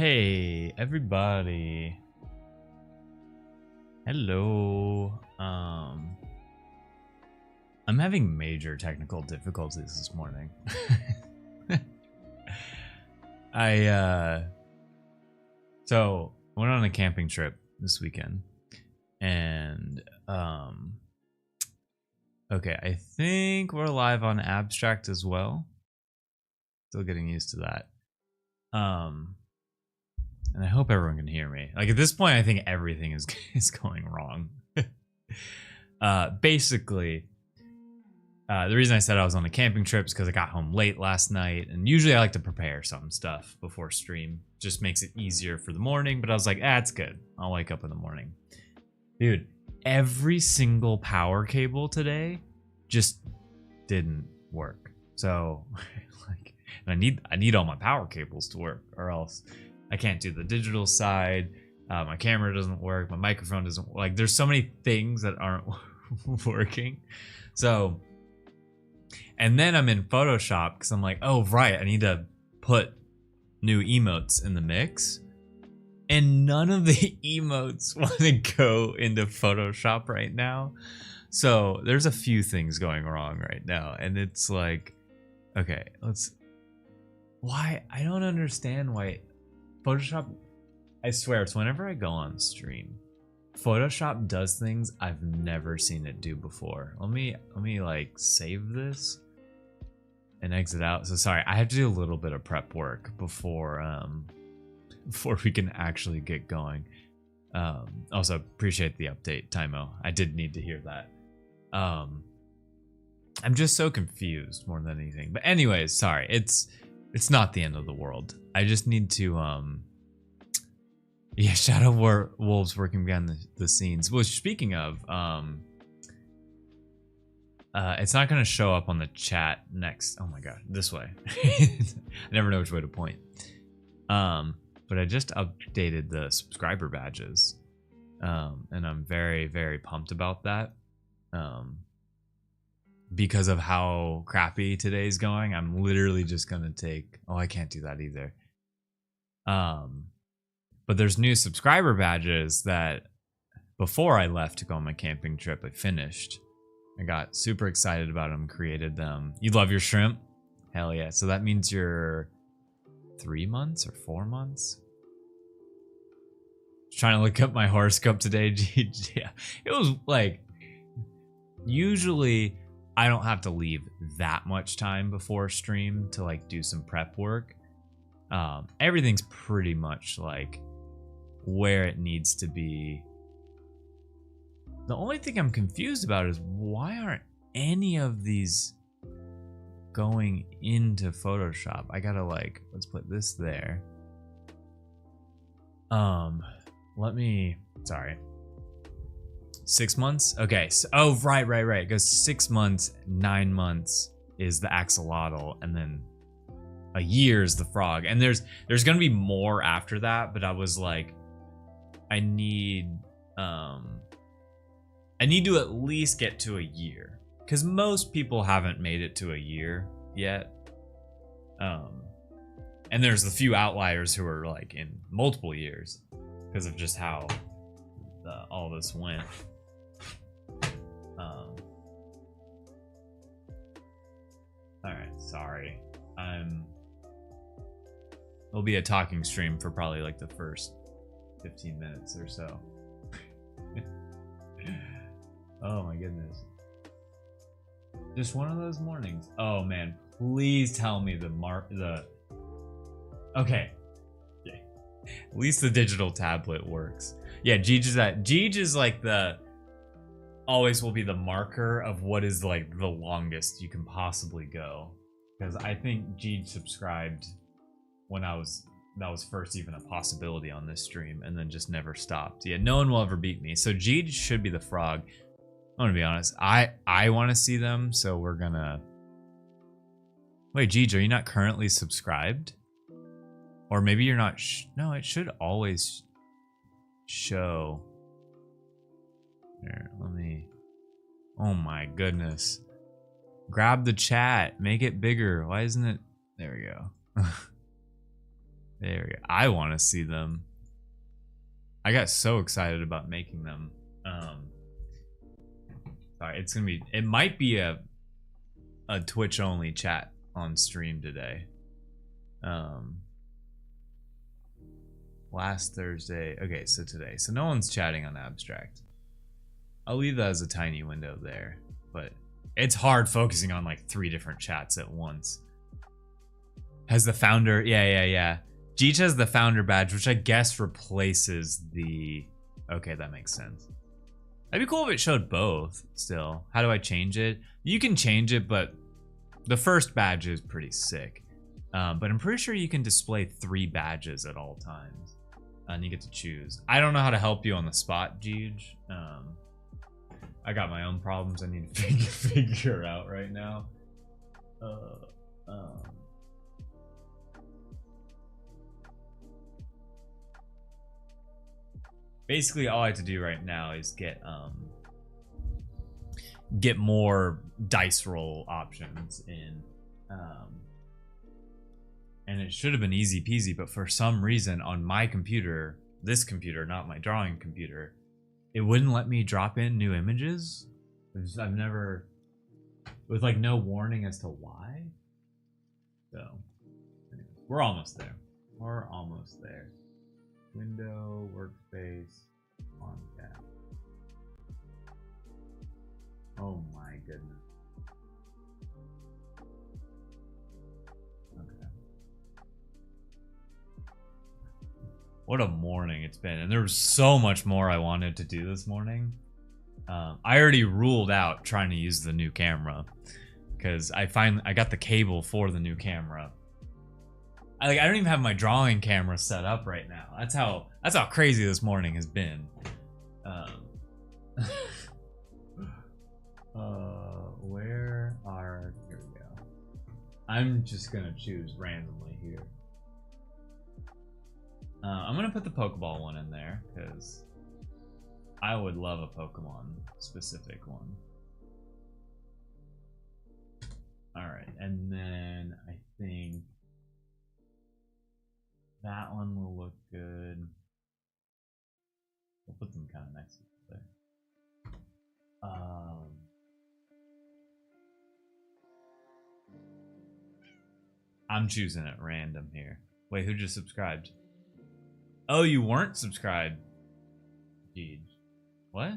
Hey, everybody. Hello. I'm having major technical difficulties this morning. I so went on a camping trip this weekend and okay, I think we're live on Abstract as well. Still getting used to that. And I hope everyone can hear me. Like at this point, I think everything is going wrong. Basically, the reason I said I was on a camping trip is because I got home late last night, and usually I like to prepare some stuff before stream. Just makes it easier for the morning. But I was like, it's good. I'll wake up in the morning, dude. Every single power cable today just didn't work. So, like, and I need all my power cables to work, or else I can't do the digital side. My camera doesn't work. My microphone doesn't work. Like, there's so many things that aren't working. So, and then I'm in Photoshop because I'm like, oh, right, I need to put new emotes in the mix. And none of the emotes want to go into Photoshop right now. So there's a few things going wrong right now. And it's like, okay, why? I don't understand why Photoshop, I swear, it's whenever I go on stream, Photoshop does things I've never seen it do before. Let me like save this and exit out. So sorry, I have to do a little bit of prep work before we can actually get going. Also appreciate the update, Tymo. I did need to hear that. I'm just so confused more than anything. But anyways, sorry, it's not the end of the world. I just need to yeah, Shadow Wolves working behind the scenes. Well, speaking of, it's not going to show up on the chat next. Oh my god, this way. I never know which way to point. But I just updated the subscriber badges, and I'm very, very pumped about that. Because of how crappy today's going, I'm literally just gonna take. Oh, I can't do that either. But there's new subscriber badges that before I left to go on my camping trip, I finished. I got super excited about them, created them. You love your shrimp? Hell yeah. So that means you're 3 months or 4 months? Trying to look up my horoscope today. Yeah, it was like, usually I don't have to leave that much time before stream to like do some prep work. Everything's pretty much like where it needs to be. The only thing I'm confused about is why aren't any of these going into Photoshop? I gotta like, let's put this there. Sorry. 6 months? Okay, so, oh, right. It goes 6 months, 9 months is the axolotl, and then a year is the frog. And there's gonna be more after that, but I was like, I need to at least get to a year, because most people haven't made it to a year yet. And there's a few outliers who are like in multiple years because of just how all this went. All right, sorry. It'll be a talking stream for probably like the first 15 minutes or so. Oh my goodness. Just one of those mornings. Oh man, please tell me okay. Yeah. At least the digital tablet works. Yeah, Jeej is like always will be the marker of what is like the longest you can possibly go. Because I think Jeej subscribed when that was first even a possibility on this stream, and then just never stopped. Yeah, no one will ever beat me. So Jeej should be the frog. I'm gonna be honest. I want to see them, so we're gonna. Wait, Jeej, are you not currently subscribed? Or maybe you're not. No, it should always show. Here, let me. Oh my goodness. Grab the chat. Make it bigger. Why isn't it? There we go. There we go. I want to see them. I got so excited about making them. Sorry, it's gonna be. It might be a Twitch only chat on stream today. Last Thursday. Okay, so today. So no one's chatting on Abstract. I'll leave that as a tiny window there, but it's hard focusing on like 3 different chats at once. Has the founder? Yeah. Jeech has the founder badge, which I guess replaces the. Okay, that makes sense. That'd be cool if it showed both. Still, how do I change it? You can change it, but the first badge is pretty sick. But I'm pretty sure you can display 3 badges at all times, and you get to choose. I don't know how to help you on the spot, Jeej. I got my own problems I need to figure out right now. Basically, all I have to do right now is get more dice roll options in, and it should have been easy peasy. But for some reason, on my computer, this computer, not my drawing computer, it wouldn't let me drop in new images. I've never, with like no warning as to why. So, anyways, we're almost there. We're almost there. Window, workspace, on cap. Oh my goodness. Okay. What a morning it's been. And there was so much more I wanted to do this morning. I already ruled out trying to use the new camera because I got the cable for the new camera. I don't even have my drawing camera set up right now. That's how crazy this morning has been. Here we go. I'm just gonna choose randomly here. I'm gonna put the Pokeball one in there because I would love a Pokemon specific one. Alright, and then I think that one will look good. We'll put them kind of next to each other. I'm choosing at random here. Wait, who just subscribed? Oh, you weren't subscribed. Jeez. What?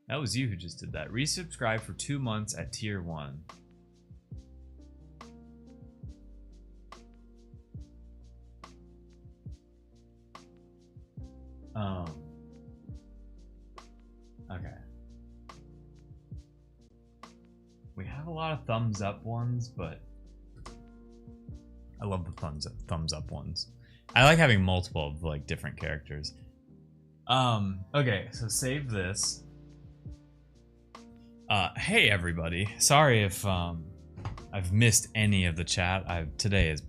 That was you who just did that. Resubscribe for 2 months at tier 1. Okay. We have a lot of thumbs up ones, but I love the thumbs up ones. I like having multiple of like different characters. Okay, so save this. Hey everybody. Sorry if I've missed any of the chat. Today is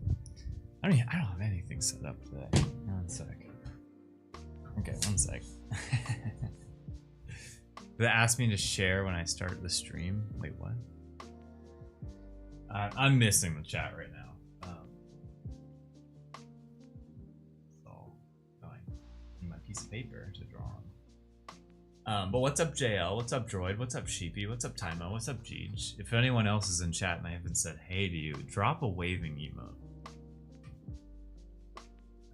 I don't have anything set up today. One sec. Okay, one sec. They asked me to share when I start the stream. Wait, what? I'm missing the chat right now. So going in my piece of paper to draw on. But what's up, JL? What's up, Droid? What's up, Sheepy? What's up, Tymo? What's up, Jeej? If anyone else is in chat and I haven't said hey to you, drop a waving emote,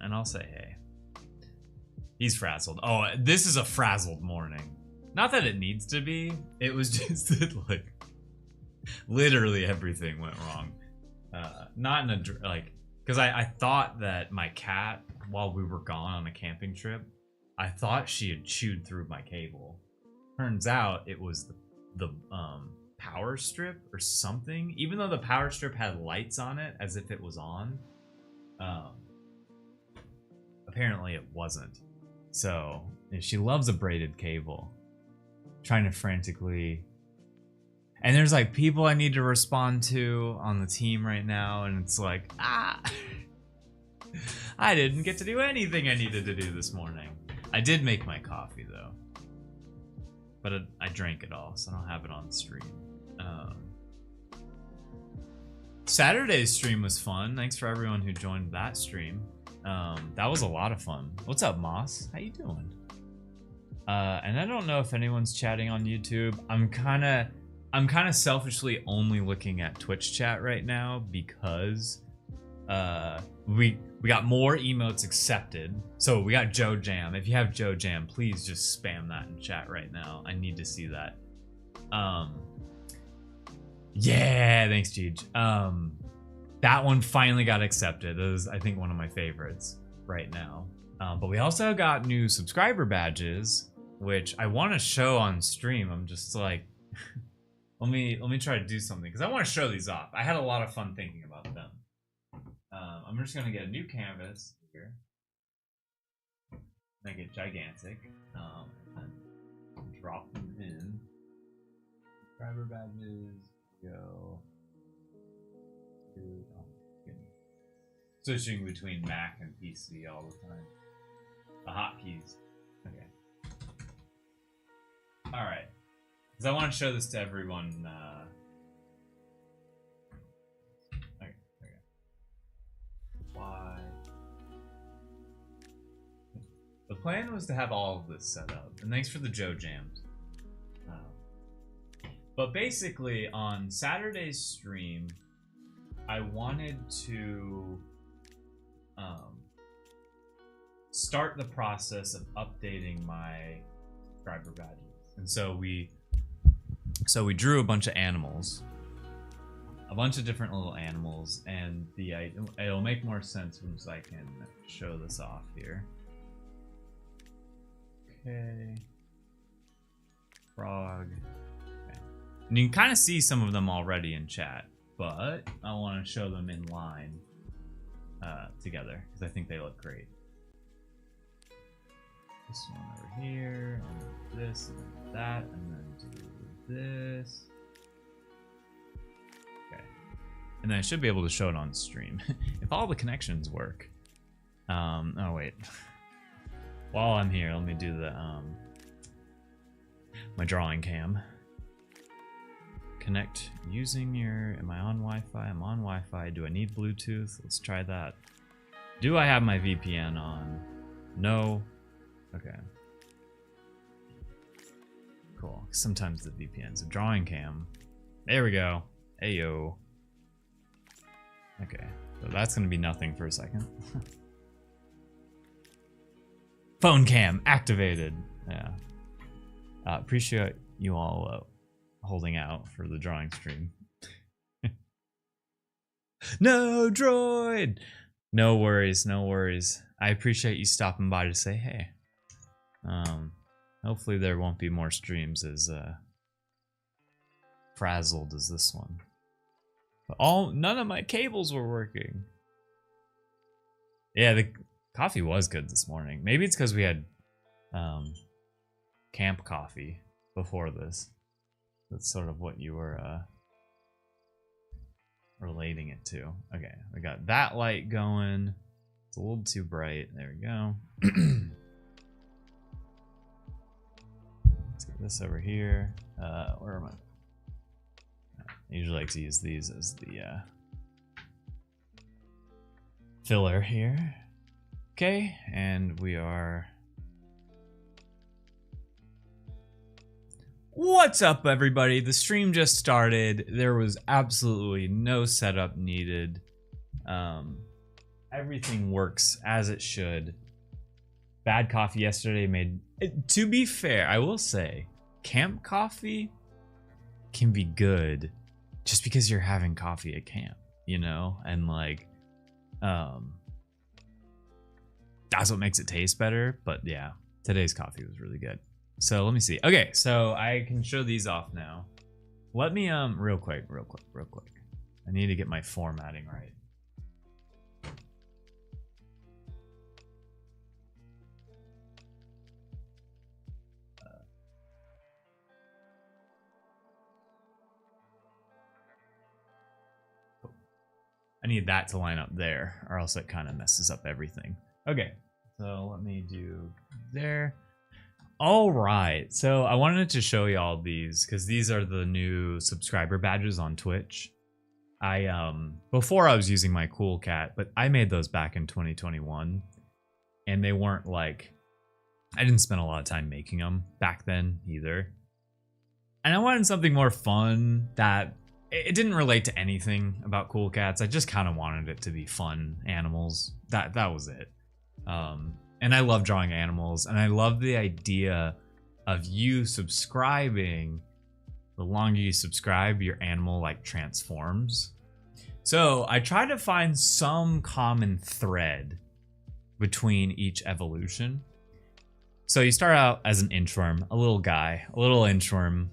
and I'll say hey. He's frazzled. Oh, this is a frazzled morning. Not that it needs to be. It was just that, like, literally everything went wrong. Not in a, like, because I thought that my cat, while we were gone on a camping trip, I thought she had chewed through my cable. Turns out it was the power strip or something. Even though the power strip had lights on it as if it was on, apparently it wasn't. So she loves a braided cable. Trying to frantically, and there's like people I need to respond to on the team right now, and it's like, I didn't get to do anything I needed to do this morning. I did make my coffee though, but I drank it all, so I don't have it on stream. Saturday's stream was fun. Thanks for everyone who joined that stream. That was a lot of fun. What's up, Moss? How you doing? And I don't know if anyone's chatting on YouTube. I'm kind of selfishly only looking at Twitch chat right now because we got more emotes accepted. So we got Joe Jam. If you have Joe Jam, please just spam that in chat right now. I need to see that. Yeah, thanks, Jeej. That one finally got accepted. It was, I think, one of my favorites right now. But we also got new subscriber badges, which I want to show on stream. I'm just like, let me try to do something because I want to show these off. I had a lot of fun thinking about them. I'm just gonna get a new canvas here, make it gigantic, and drop them in. Subscriber badges go to switching between Mac and PC all the time. The hotkeys. Okay. All right. Because I want to show this to everyone. Okay. Why? The plan was to have all of this set up, and thanks for the Joe Jams. But basically, on Saturday's stream, I wanted to start the process of updating my subscriber badges, and so we drew a bunch of animals, a bunch of different little animals, and it'll make more sense once I can show this off here. Okay, frog. And you can kind of see some of them already in chat, but I want to show them in line together because I think they look great. This one over here, and this, and that, and then do this. Okay. And then I should be able to show it on stream if all the connections work. Oh wait. While I'm here, let me do the my drawing cam. Connect using your, am I on Wi-Fi? I'm on Wi-Fi. Do I need Bluetooth? Let's try that. Do I have my VPN on? No. Okay. Cool. Sometimes the VPN's a drawing cam. There we go. Ayo. Okay. So that's gonna be nothing for a second. Phone cam activated. Yeah. Appreciate you all holding out for the drawing stream. No droid. No worries, no worries. I appreciate you stopping by to say hey. Hopefully there won't be more streams as frazzled as this one. But none of my cables were working. Yeah, the coffee was good this morning. Maybe it's because we had camp coffee before this. That's sort of what you were relating it to. Okay, we got that light going. It's a little too bright. There we go. Let's get this over here. Where am I? I usually like to use these as the filler here. Okay, and we are... What's up, everybody? The stream just started. There was absolutely no setup needed. Everything works as it should. Bad coffee yesterday made... To be fair, I will say, camp coffee can be good just because you're having coffee at camp, you know? And like, that's what makes it taste better. But yeah, today's coffee was really good. So let me see. Okay, so I can show these off now. Let me real quick. I need to get my formatting right. I need that to line up there, or else it kind of messes up everything. Okay, so let me do there. All right, so I wanted to show y'all these because these are the new subscriber badges on Twitch. Before I was using my Cool Cat, but I made those back in 2021, and they weren't like, I didn't spend a lot of time making them back then either. And I wanted something more fun that it didn't relate to anything about Cool Cats. I just kind of wanted it to be fun animals. That was it. And I love drawing animals, and I love the idea of you subscribing. The longer you subscribe, your animal like transforms. So I try to find some common thread between each evolution. So you start out as an inchworm, a little guy, a little inchworm.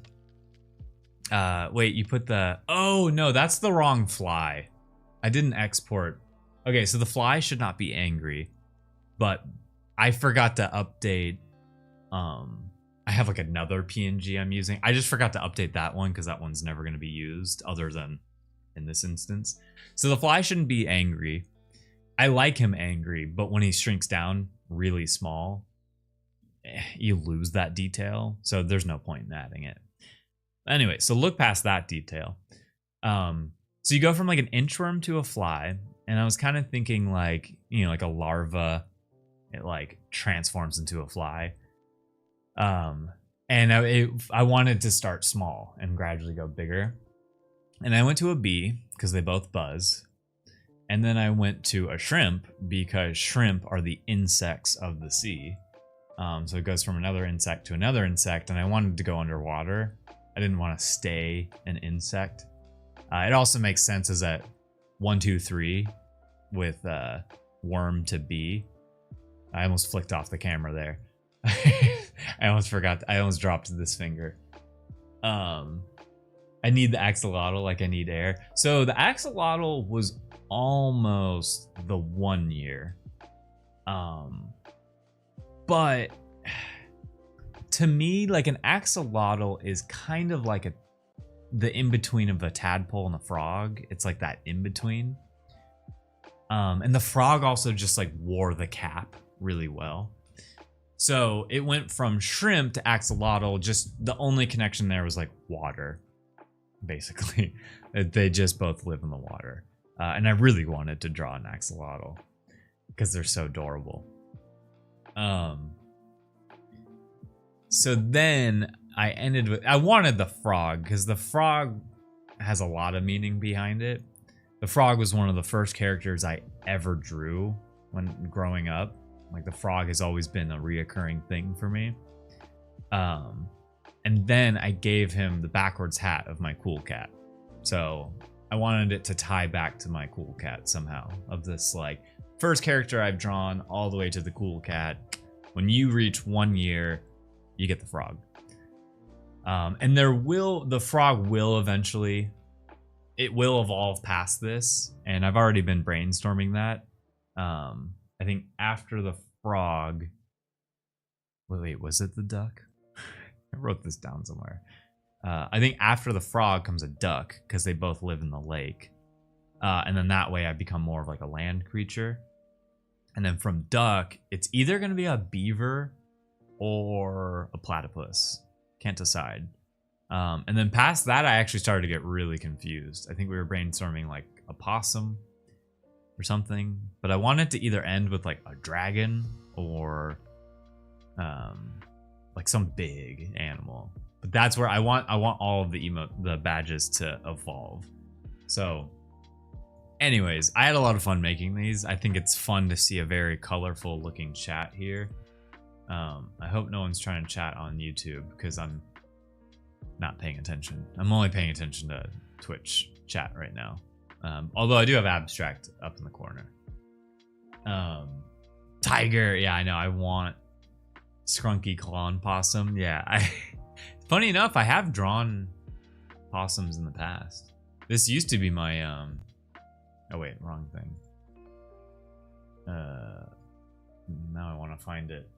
Wait, you put the, oh no, that's the wrong fly. I didn't export. Okay, so the fly should not be angry, but I forgot to update. I have like another PNG I'm using. I just forgot to update that one because that one's never going to be used other than in this instance. So the fly shouldn't be angry. I like him angry, but when he shrinks down really small, you lose that detail. So there's no point in adding it. Anyway, so look past that detail. So you go from like an inchworm to a fly, and I was kind of thinking like, you know, like a larva, it like transforms into a fly. And I wanted to start small and gradually go bigger. And I went to a bee because they both buzz. And then I went to a shrimp because shrimp are the insects of the sea. So it goes from another insect to another insect, and I wanted to go underwater. I didn't want to stay an insect. It also makes sense as a 1, 2, 3 with worm to bee. I almost flicked off the camera there. I almost forgot. I almost dropped this finger. I need the axolotl like I need air. So the axolotl was almost the 1 year. But to me, like an axolotl is kind of like the in-between of a tadpole and a frog. It's like that in-between. And the frog also just like wore the cap really well. So it went from shrimp to axolotl. Just the only connection there was like water, basically. They just both live in the water. And I really wanted to draw an axolotl because they're so adorable. So then I ended with, I wanted the frog because the frog has a lot of meaning behind it. The frog was one of the first characters I ever drew when growing up. Like the frog has always been a reoccurring thing for me. And then I gave him the backwards hat of my Cool Cat. So I wanted it to tie back to my Cool Cat somehow, of this like first character I've drawn all the way to the Cool Cat. When you reach 1 year, you get the frog. And the frog will eventually, it will evolve past this. And I've already been brainstorming that. I think after the frog, wait, was it the duck? I wrote this down somewhere. I think after the frog comes a duck because they both live in the lake. And then that way I become more of like a land creature. And then from duck, it's either going to be a beaver or a platypus. Can't decide. And then past that, I actually started to get really confused. I think we were brainstorming like a possum or something. But I wanted to either end with like a dragon or like some big animal. But that's where I want all of the badges to evolve. So anyways, I had a lot of fun making these. I think it's fun to see a very colorful looking chat here. I hope no one's trying to chat on YouTube because I'm not paying attention. I'm only paying attention to Twitch chat right now. Although I do have abstract up in the corner. Tiger, yeah, I know. I want Scrunky Clone Possum. Yeah, funny enough, I have drawn possums in the past. This used to be my oh wait, wrong thing. Now I want to find it.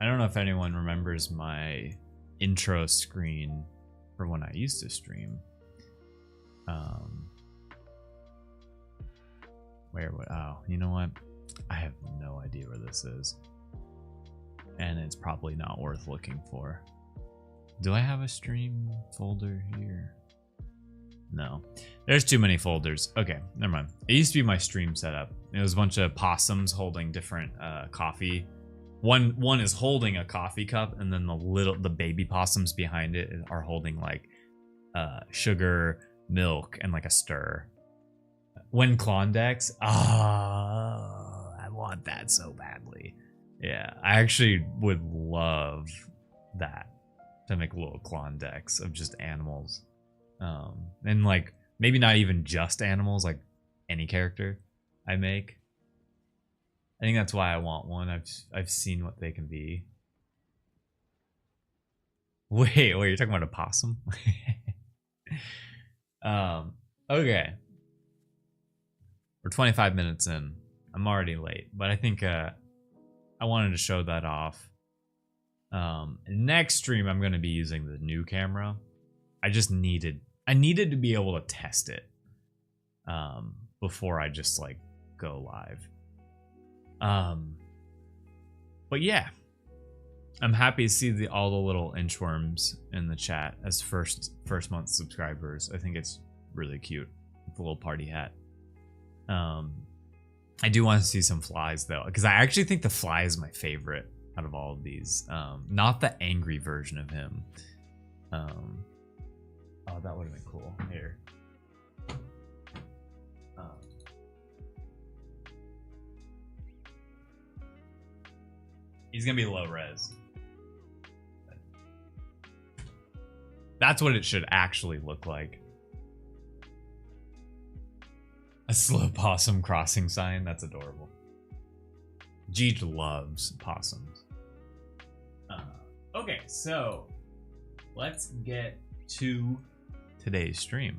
I don't know if anyone remembers my intro screen for when I used to stream. Oh, you know what? I have no idea where this is. And it's probably not worth looking for. Do I have a stream folder here? No. There's too many folders. Okay, never mind. It used to be my stream setup. It was a bunch of possums holding different coffee. One is holding a coffee cup, and then the baby possums behind it are holding like sugar, milk, and like a stir. When Klondike's, I want that so badly. Yeah, I actually would love that, to make little Klondike's of just animals. And like maybe not even just animals, like any character I make. I think that's why I want one. I've seen what they can be. Wait, you're talking about a possum? Okay. We're 25 minutes in. I'm already late, but I think I wanted to show that off. Next stream I'm going to be using the new camera. I needed to be able to test it before I just like go live. But yeah, I'm happy to see all the little inchworms in the chat as first month subscribers. I think it's really cute with the little party hat. I do want to see some flies though, because I actually think the fly is my favorite out of all of these. Not the angry version of him. Oh, that would have been cool. Here. He's gonna be low res. That's what it should actually look like. A slow possum crossing sign. That's adorable. Jeej loves possums. Okay, so let's get to today's stream.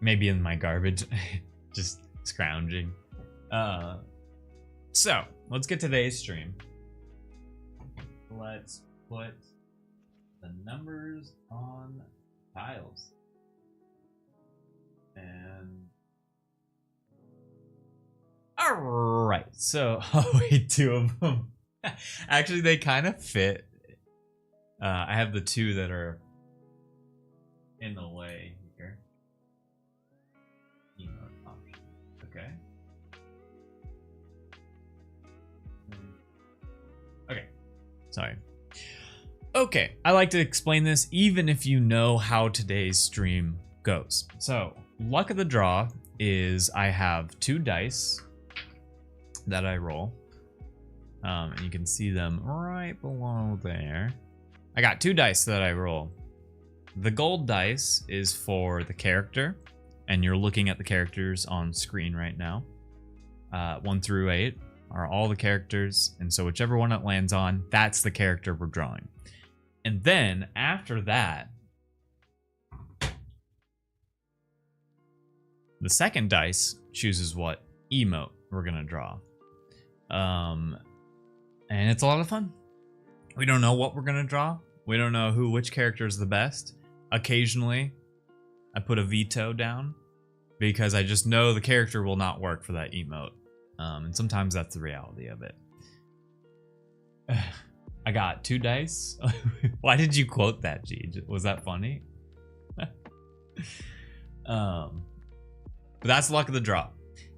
Maybe in my garbage, just scrounging. So let's get today's stream. Let's put the numbers on tiles. And all right, so wait, two of them. Actually, they kind of fit. I have the two that are in the way here. Emote option. Okay. Okay. Sorry. Okay, I like to explain this even if you know how today's stream goes. So, luck of the draw is I have 2 dice that I roll. And you can see them right below there. I got 2 dice that I roll. The gold dice is for the character, and you're looking at the characters on screen right now. 1 through 8 are all the characters, and so whichever one it lands on, that's the character we're drawing. And then after that, the second dice chooses what emote we're gonna draw. And it's a lot of fun. We don't know what we're gonna draw. We don't know which character is the best. Occasionally, I put a veto down because I just know the character will not work for that emote. And sometimes that's the reality of it. I got 2 dice. Why did you quote that, Jeej? Was that funny? But that's luck of the draw.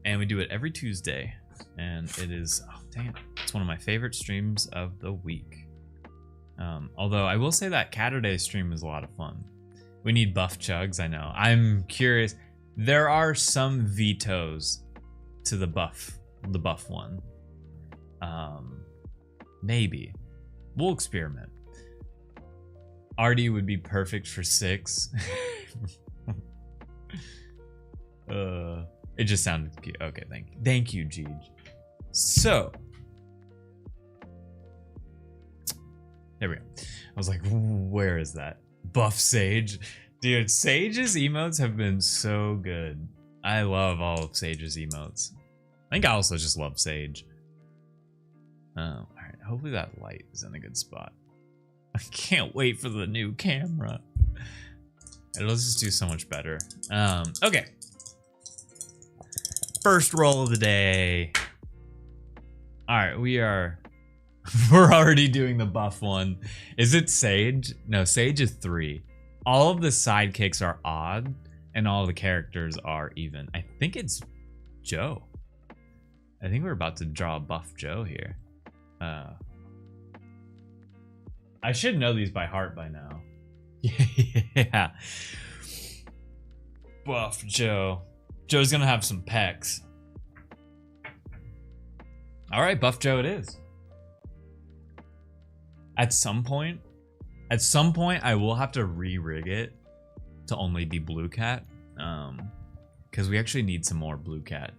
And we do it every Tuesday. And it is, oh dang it, it's one of my favorite streams of the week. Although I will say that Catterday stream is a lot of fun. We need buff chugs, I know. I'm curious. There are some vetoes to the buff one. Maybe. We'll experiment. Artie would be perfect for 6. It just sounded cute. Okay, thank you, Jeej. So, there we go. I was like, where is that? Buff Sage. Dude, Sage's emotes have been so good. I love all of Sage's emotes. I think I also just love Sage. Alright, hopefully that light is in a good spot. I can't wait for the new camera. It'll just do so much better. Okay. First roll of the day. Alright, we're already doing the buff one. Is it Sage? No, Sage is 3. All of the sidekicks are odd, And all the characters are even. I think it's Joe. I think we're about to draw Buff Joe here. I should know these by heart by now. Yeah. Buff Joe. Joe's gonna have some pecs. All right, Buff Joe it is. At some point, I will have to re-rig it to only be Blue Cat, because we actually need some more Blue Cat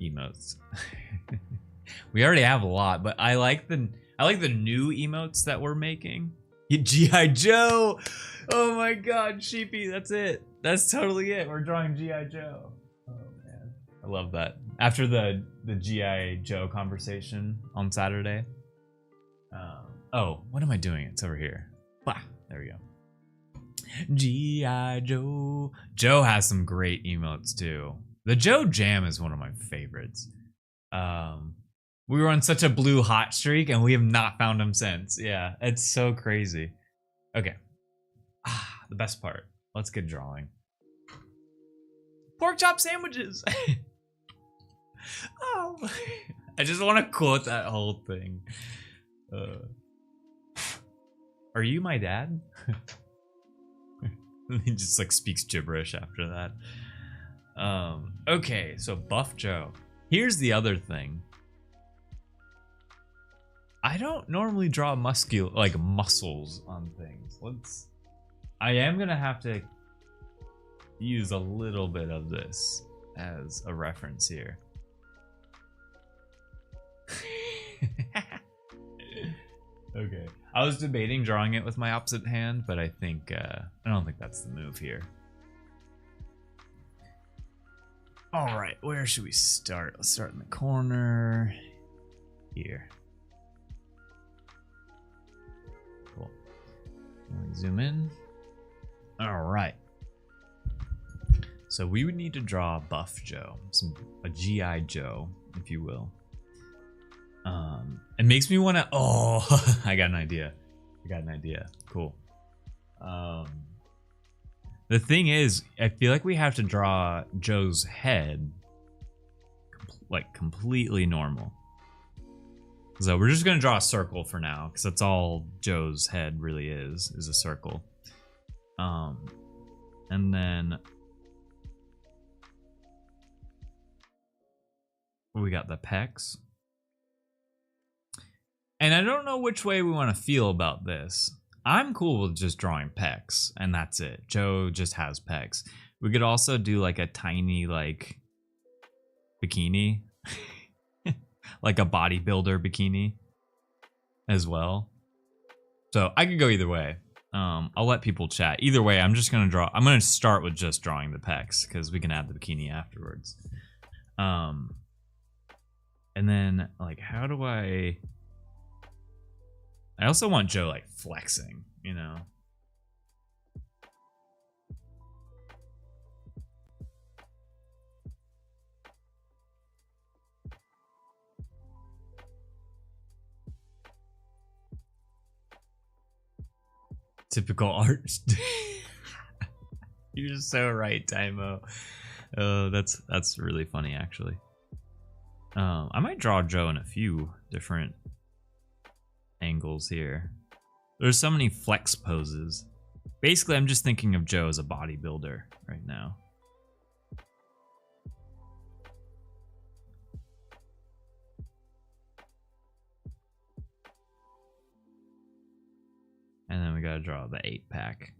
emotes. We already have a lot, but I like the new emotes that we're making. G.I. Joe. Oh my God, Sheepy, that's it. That's totally it. We're drawing G.I. Joe. Oh man, I love that. After the G.I. Joe conversation on Saturday. Oh, what am I doing? It's over here. Bah, there we go. G.I. Joe. Joe has some great emotes too. The Joe Jam is one of my favorites. We were on such a blue hot streak and we have not found him since. Yeah, it's so crazy. Okay. The best part. Let's get drawing. Pork chop sandwiches. Oh, I just want to quote that whole thing. Are you my dad? He just like speaks gibberish after that. Okay, so Buff Joe. Here's the other thing. I don't normally draw muscles on things. I am gonna have to use a little bit of this as a reference here. Okay. I was debating drawing it with my opposite hand, but I don't think that's the move here. All right, where should we start? Let's start in the corner here. Cool. Zoom in. All right. So we would need to draw Buff Joe, a G.I. Joe, if you will. It makes me want to. Oh, I got an idea. Cool. The thing is, I feel like we have to draw Joe's head like completely normal. So we're just gonna draw a circle for now, because that's all Joe's head really is a circle. And then we got the pecs. And I don't know which way we want to feel about this. I'm cool with just drawing pecs, and that's it. Joe just has pecs. We could also do like a tiny like bikini, like a bodybuilder bikini as well. So I could go either way. I'll let people chat. Either way, I'm gonna start with just drawing the pecs, because we can add the bikini afterwards. And then like, how do I also want Joe like flexing, you know? Typical art. You're so right, Taimo. That's really funny, actually. I might draw Joe in a few different angles here. There's so many flex poses. Basically, I'm just thinking of Joe as a bodybuilder right now. And then we gotta draw the 8-pack.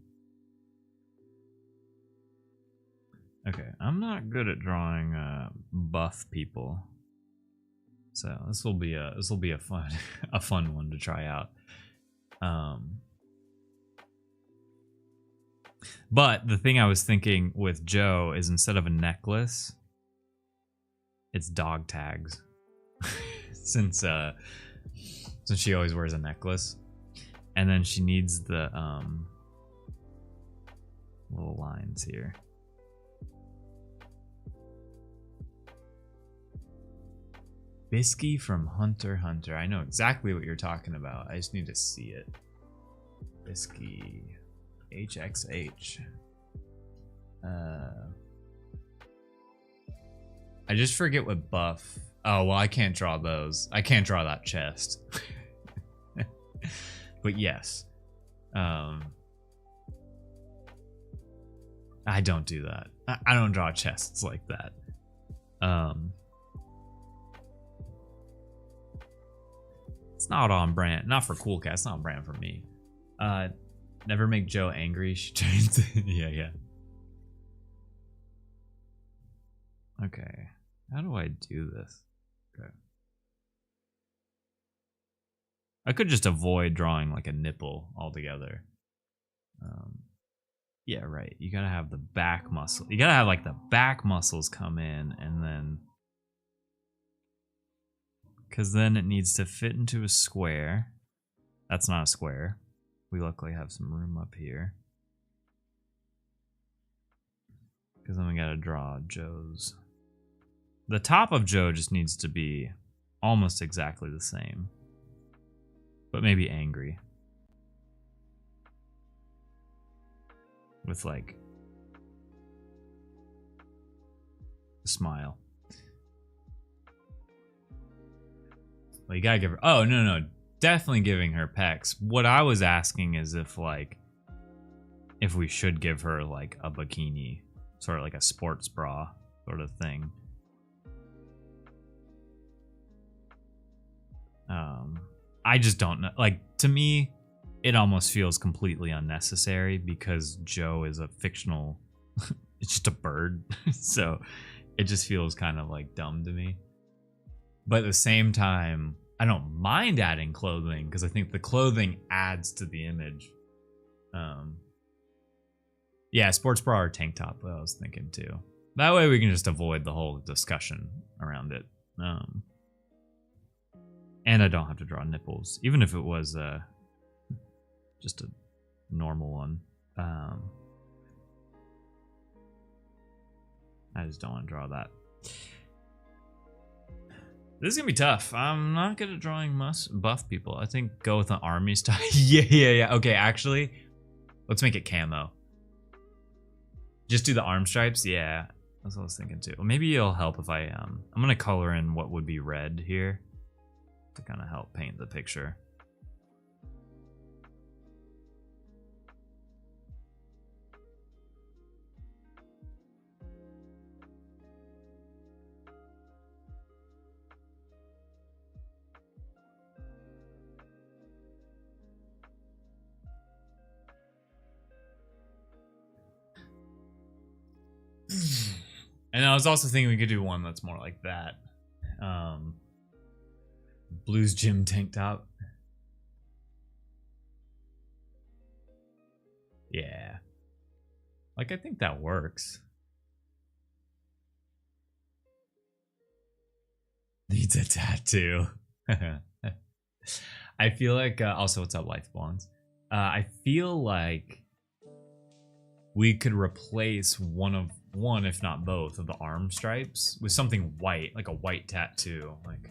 Okay, I'm not good at drawing buff people, so this will be a fun one to try out. But the thing I was thinking with Joe is, instead of a necklace, it's dog tags. since she always wears a necklace, and then she needs the little lines here. Bisky from Hunter x Hunter. I know exactly what you're talking about. I just need to see it. Bisky. HXH. I just forget what buff. Oh, well, I can't draw those. I can't draw that chest. But yes. I don't do that. I don't draw chests like that. It's not on brand. Not for Cool Cat. It's not on brand for me. Never make Joe angry. She turns. Yeah. Okay. How do I do this? Okay. I could just avoid drawing like a nipple altogether. Yeah, right. You gotta have the back muscle. You gotta have like the back muscles come in and then... Because then it needs to fit into a square. That's not a square. We luckily have some room up here. Because then we gotta draw Joe's. The top of Joe just needs to be almost exactly the same. But maybe angry. With like a smile. Well, you gotta give her... Oh, no. Definitely giving her pecs. What I was asking is if like... if we should give her like a bikini. Sort of like a sports bra sort of thing. I just don't know. Like, to me, it almost feels completely unnecessary because Joe is a fictional... it's just a bird. So it just feels kind of like dumb to me. But at the same time, I don't mind adding clothing because I think the clothing adds to the image. Yeah, sports bra or tank top, I was thinking too. That way we can just avoid the whole discussion around it. And I don't have to draw nipples, even if it was just a normal one. I just don't want to draw that. This is gonna be tough. I'm not good at drawing buff people. I think go with an army style. Yeah. Okay, actually, let's make it camo. Just do the arm stripes. Yeah, that's what I was thinking too. Well, maybe it'll help if I'm gonna color in what would be red here to kind of help paint the picture. And I was also thinking we could do one that's more like that. Blues gym tank top. Yeah. Like, I think that works. Needs a tattoo. I feel like, also, what's up, Life Bonds? I feel like we could replace one, if not both, of the arm stripes with something white, like a white tattoo. Like,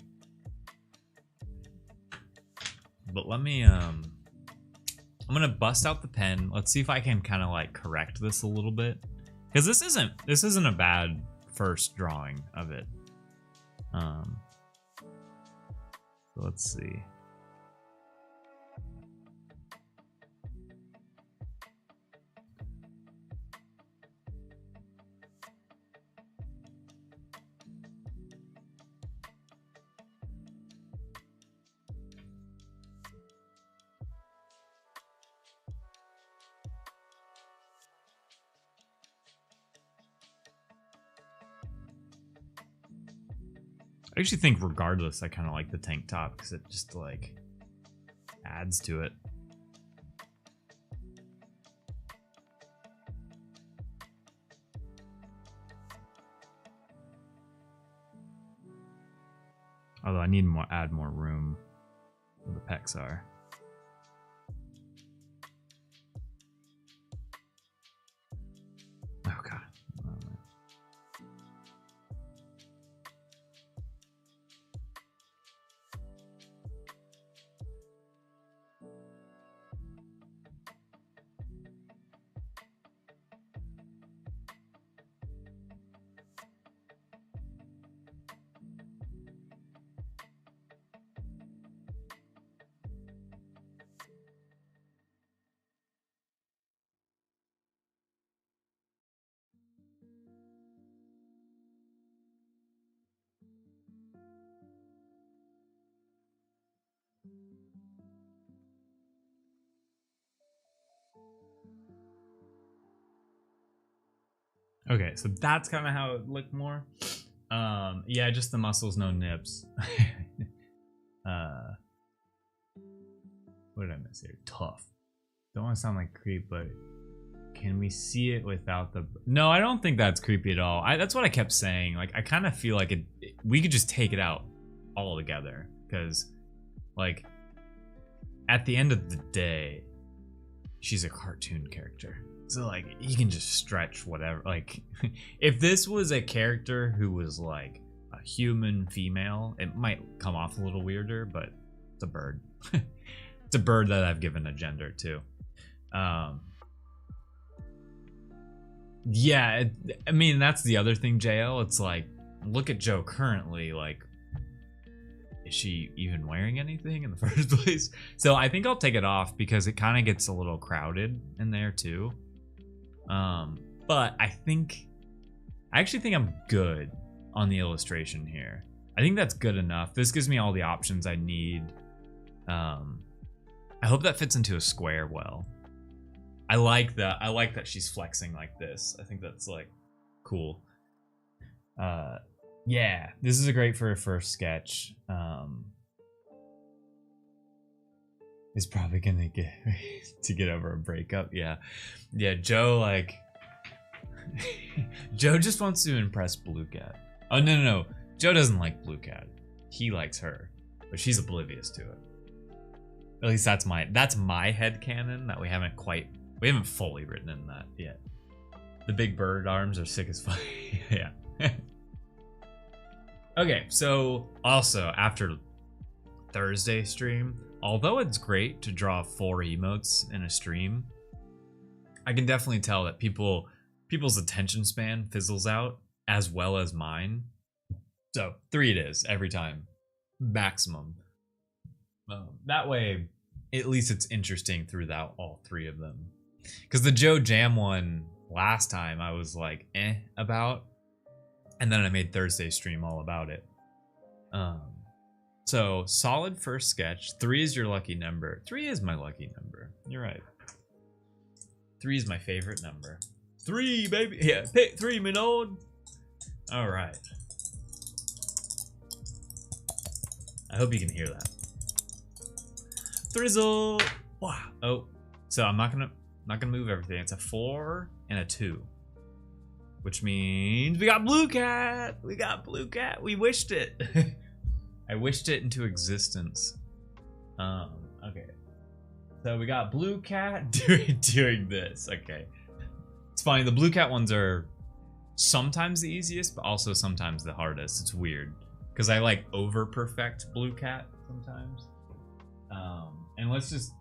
but let me, I'm gonna bust out the pen. Let's see if I can kind of like correct this a little bit, because this isn't a bad first drawing of it. So let's see. I actually think regardless, I kind of like the tank top because it just like adds to it. Although I need add more room where the pecs are. Oh god. Okay, so that's kind of how it looked more. Yeah, just the muscles, no nips. What did I miss here? Tough. Don't want to sound like creep, but can we see it without the? No, I don't think that's creepy at all. That's what I kept saying. Like, I kind of feel like we could just take it out altogether, because, like, at the end of the day, she's a cartoon character. So, like, you can just stretch whatever. Like, if this was a character who was, like, a human female, it might come off a little weirder, but it's a bird. It's a bird that I've given a gender to. Yeah, I mean, that's the other thing, JL. It's like, look at Joe currently. Like, is she even wearing anything in the first place? So I think I'll take it off because it kind of gets a little crowded in there too. But I actually think I'm good on the illustration here. I think that's good enough. This gives me all the options I need. I hope that fits into a square well. I like that she's flexing like this. I think that's, like, cool. Yeah, this is great for a first sketch. Is probably gonna get over a breakup. Yeah, Joe, like, Joe just wants to impress Blue Cat. Oh, no, Joe doesn't like Blue Cat. He likes her, but she's oblivious to it. At least that's my headcanon that we haven't fully written in that yet. The big bird arms are sick as fuck. Yeah. Okay, so also after Thursday stream, although it's great to draw 4 emotes in a stream, I can definitely tell that people's attention span fizzles out, as well as mine. So 3 it is every time, maximum. That way, at least it's interesting throughout all 3 of them. Because the Joe Jam one last time I was like about, and then I made Thursday stream all about it. So solid first sketch. 3 is your lucky number. 3 is my lucky number. You're right. 3 is my favorite number. 3, baby. Yeah, pick 3, Minod. All right. I hope you can hear that. Thrizzle. Wow. Oh, so I'm not gonna move everything. It's a 4 and a 2, which means we got Blue Cat. We got Blue Cat. We wished it. I wished it into existence. Okay. So we got Blue Cat doing this. Okay. It's funny. The Blue Cat ones are sometimes the easiest, but also sometimes the hardest. It's weird because I like over perfect Blue Cat sometimes. And let's just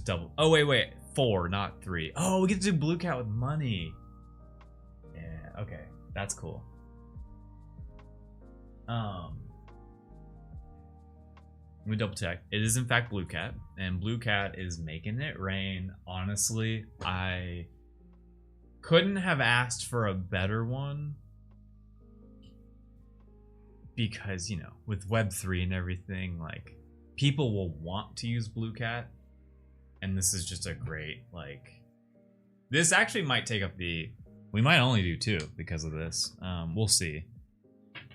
double. Oh wait, 4, not 3. Oh, we get to do Blue Cat with money. Yeah. Okay, that's cool. Let me double check. It is in fact Blue Cat, and Blue Cat is making it rain. Honestly, I couldn't have asked for a better one because, you know, with Web3 and everything, like, people will want to use Blue Cat, and this is just a great, like, this actually might take up we might only do 2 because of this. We'll see.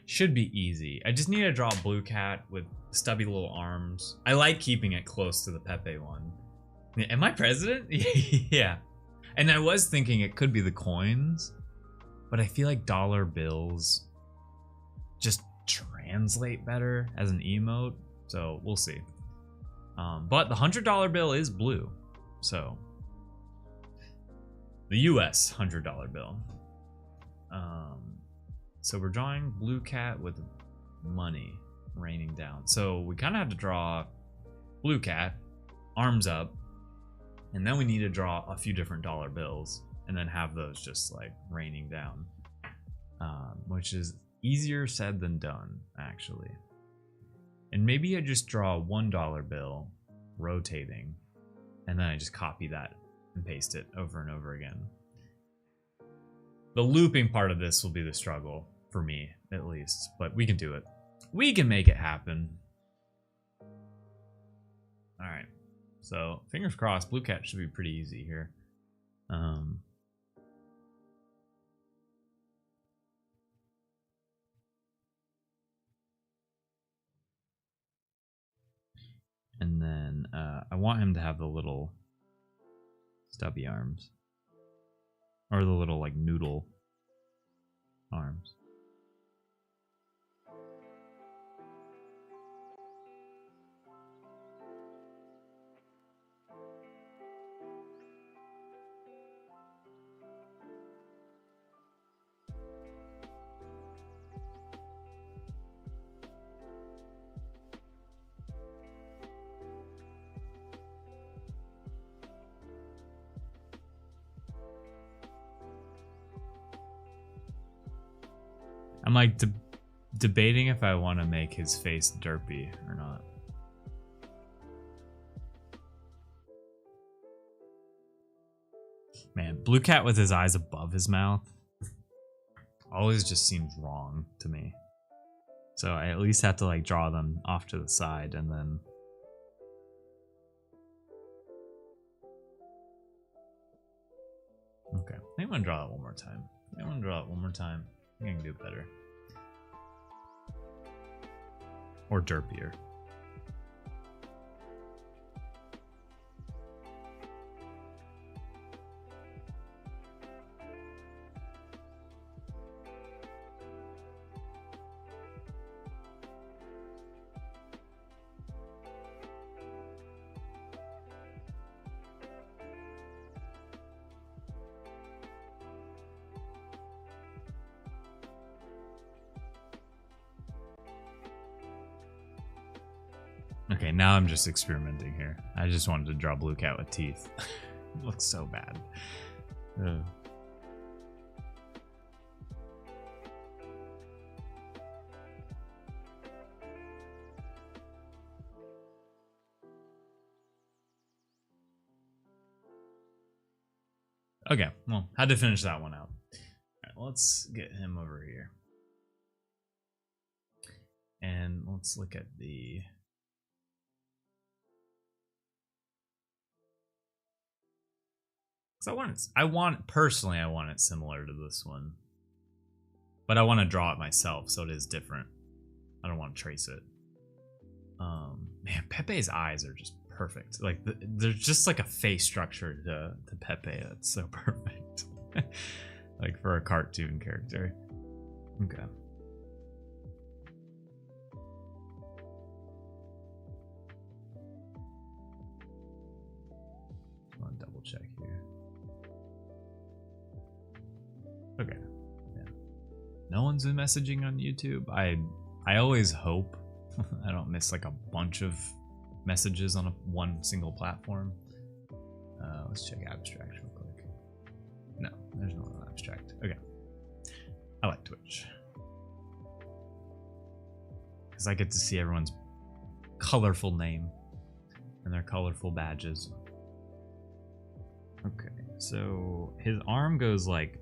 Should be easy. I just need to draw Blue Cat with stubby little arms. I like keeping it close to the Pepe one. Am I president? Yeah. And I was thinking it could be the coins, but I feel like dollar bills just translate better as an emote, so we'll see. But the $100 bill is blue, so the US $100 bill. So we're drawing Blue Cat with money raining down. So we kind of have to draw Blue Cat, arms up, and then we need to draw a few different dollar bills and then have those just like raining down, which is easier said than done, actually. And maybe I just draw a $1 bill rotating, and then I just copy that and paste it over and over again. The looping part of this will be the struggle, for me at least, but we can do it. We can make it happen. All right, so fingers crossed, Blue Cat should be pretty easy here. then I want him to have the little stubby arms. Or the little, like, noodle arms. I'm like debating if I want to make his face derpy or not. Man, Blue Cat with his eyes above his mouth always just seems wrong to me. So I at least have to like draw them off to the side and then... Okay, I think I'm gonna draw that one more time. I think I can do better. Or derpier. Okay, now I'm just experimenting here. I just wanted to draw Blue Cat with teeth. It looks so bad. Ugh. Okay, well, had to finish that one out. All right, let's get him over here. And let's look at the... So I want personally, I want it similar to this one, but I want to draw it myself, so it is different. I don't want to trace it. Man, Pepe's eyes are just perfect. Like there's just like a face structure to Pepe that's so perfect, like for a cartoon character. Okay. I'll double check here. Okay. Yeah. No one's been messaging on YouTube. I always hope I don't miss like a bunch of messages on one single platform. Let's check abstract real quick. No, there's no one on abstract. Okay. I like Twitch because I get to see everyone's colorful name and their colorful badges. Okay, so his arm goes like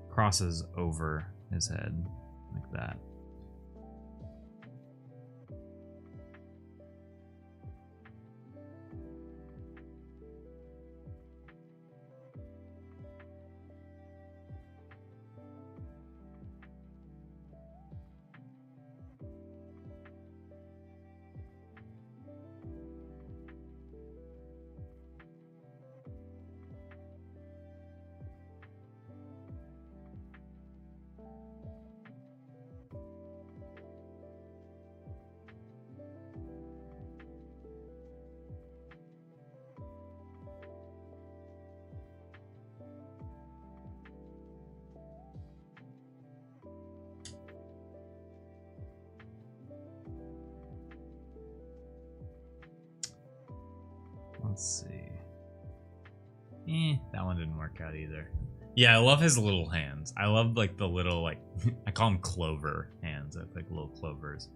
crosses over his head like that. Let's see. That one didn't work out either. Yeah, I love his little hands. I love like the little like I call them clover hands. They look like little clovers.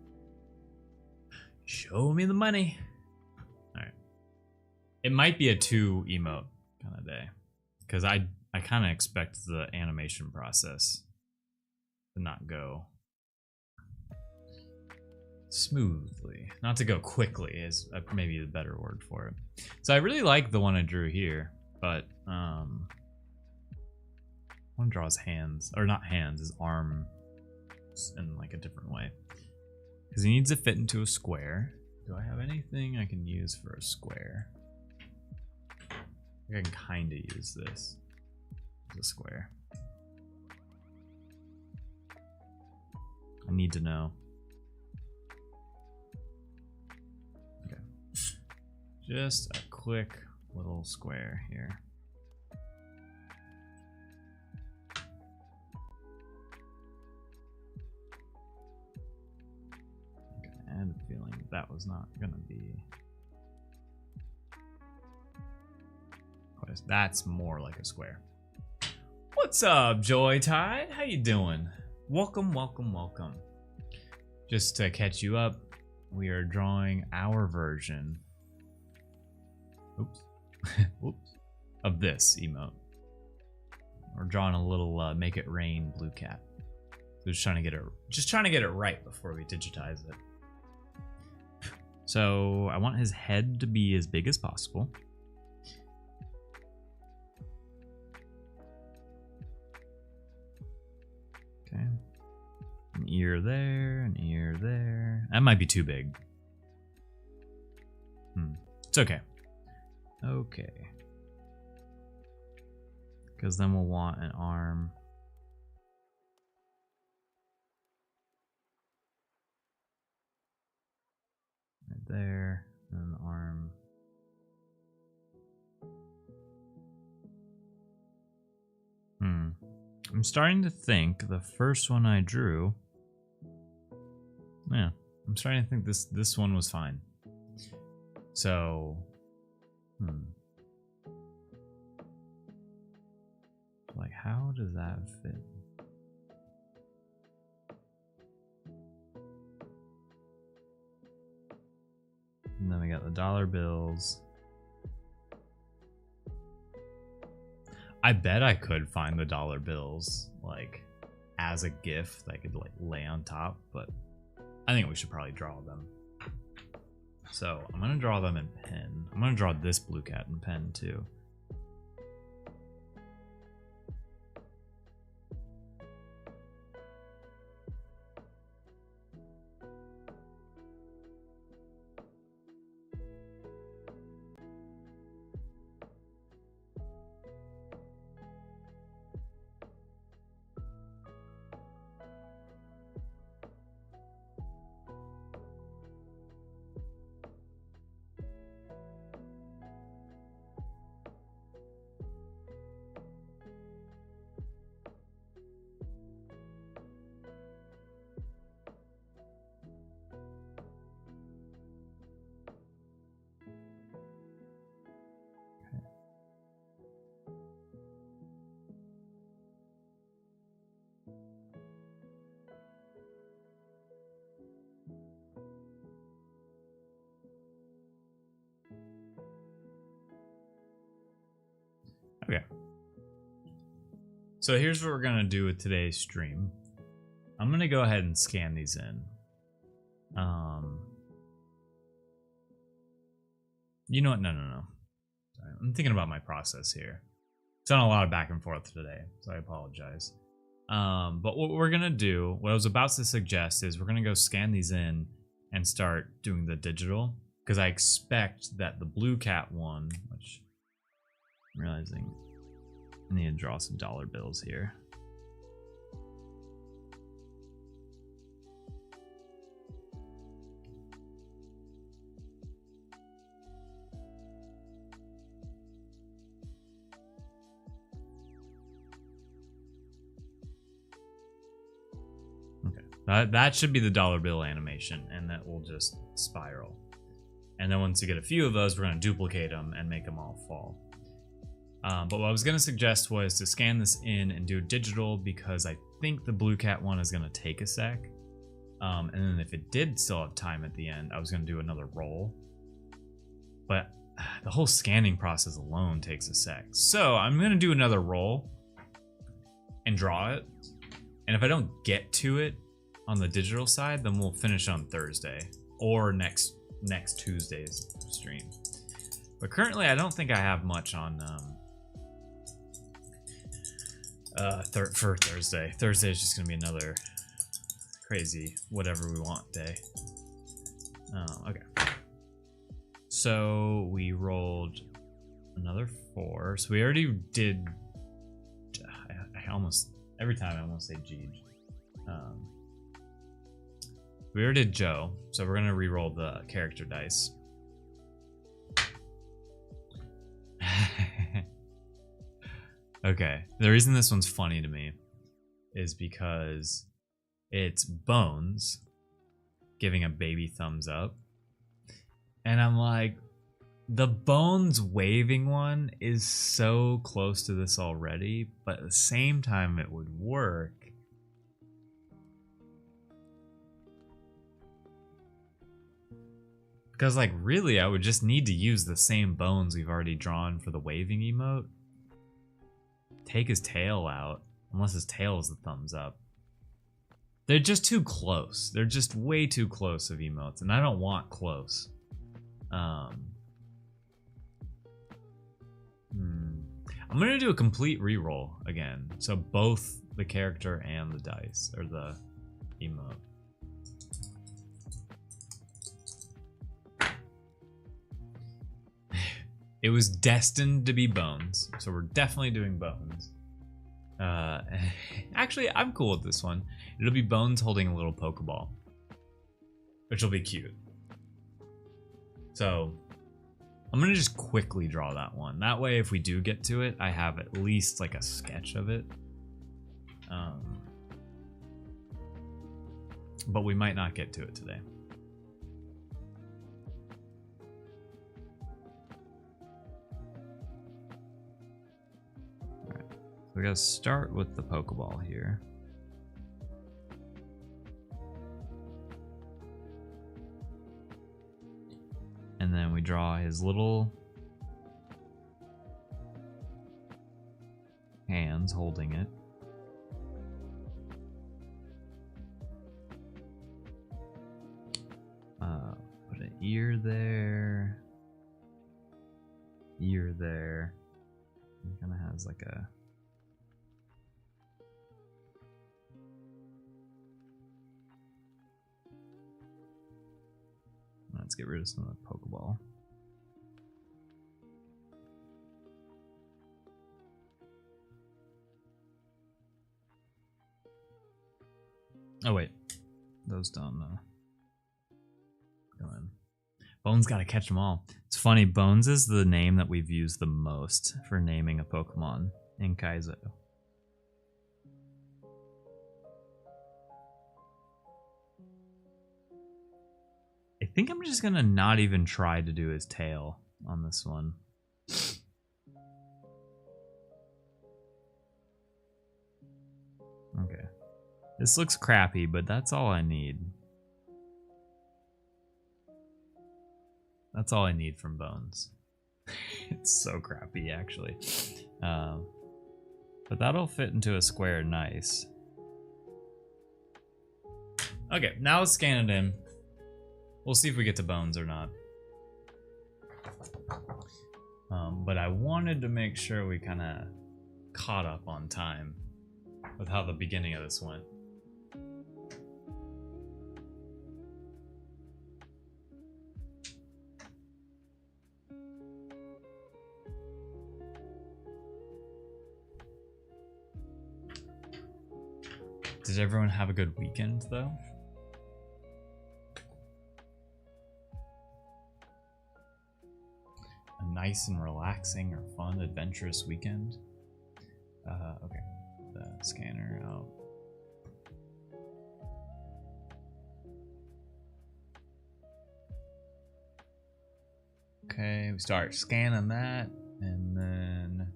Show me the money. All right. It might be a 2 emote kind of day because I kind of expect the animation process to not go smoothly. Not to go quickly is maybe the better word for it. So I really like the one I drew here, but I want to draw his hands, or not hands, his arm in like a different way. because he needs to fit into a square. Do I have anything I can use for a square? I can kind of use this as a square. I need to know. Okay. Just a quick little square here. Okay, I had a feeling that was not gonna be. That's more like a square. What's up, Joy Tide? How you doing? Welcome, welcome, welcome. Just to catch you up, we are drawing our version. Oops. Oops. Of this emote. We're drawing a little make it rain blue cat. So just trying to get it right before we digitize it. So I want his head to be as big as possible. Okay. An ear there, an ear there. That might be too big. It's okay. Okay. Because then we'll want an arm. Right there. And an arm. I'm starting to think the first one I drew. Yeah, I'm starting to think this one was fine. So, like, how does that fit? And then we got the dollar bills. I bet I could find the dollar bills like as a GIF that I could like lay on top, but I think we should probably draw them. So I'm gonna draw them in pen. I'm gonna draw this blue cat in pen too. Okay. So here's what we're gonna do with today's stream. I'm gonna go ahead and scan these in. You know what? No. Sorry, I'm thinking about my process here. It's done a lot of back and forth today, so I apologize. But what we're gonna do, what I was about to suggest, is we're gonna go scan these in and start doing the digital, because I expect that the blue cat one, which I'm realizing I need to draw some dollar bills here. Okay, that should be the dollar bill animation, and that will just spiral. And then once you get a few of those, we're going to duplicate them and make them all fall. But what I was going to suggest was to scan this in and do digital, because I think the blue cat one is going to take a sec. And then if it did still have time at the end, I was going to do another roll. But the whole scanning process alone takes a sec. So I'm going to do another roll and draw it. And if I don't get to it on the digital side, then we'll finish on Thursday or next Tuesday's stream. But currently I don't think I have much on for Thursday. Thursday is just gonna be another crazy whatever we want day. Okay. So we rolled another 4. So we already did. I almost every time I almost say Jeej. We already did Joe, so we're gonna re-roll the character dice. Okay, the reason this one's funny to me is because it's Bones giving a baby thumbs up. And I'm like, the Bones waving one is so close to this already, but at the same time it would work. Because like really I would just need to use the same Bones we've already drawn for the waving emote. Take his tail out, unless his tail is the thumbs up. They're just too close. They're just way too close of emotes, and I don't want close. I'm gonna do a complete reroll again, so both the character and the dice, or the emote. It was destined to be Bones, so we're definitely doing Bones. Actually, I'm cool with this one. It'll be Bones holding a little Pokeball, which will be cute. So I'm gonna just quickly draw that one. That way, if we do get to it, I have at least like a sketch of it. But we might not get to it today. We gotta start with the Pokeball here. And then we draw his little hands holding it. Put an ear there. Ear there. It kind of has like a... Let's get rid of some of the Pokeball. Oh wait, those don't go in. Bones gotta catch them all. It's funny, Bones is the name that we've used the most for naming a Pokemon in Kaizo. I think I'm just gonna not even try to do his tail on this one. Okay. This looks crappy, but that's all I need. That's all I need from Bones. It's so crappy, actually. But that'll fit into a square nice. Okay, now let's scan it in. We'll see if we get to Bones or not. But I wanted to make sure we kind of caught up on time with how the beginning of this went. Did everyone have a good weekend, though? A nice and relaxing or fun, adventurous weekend? Okay, the scanner out. Okay, we start scanning that, and then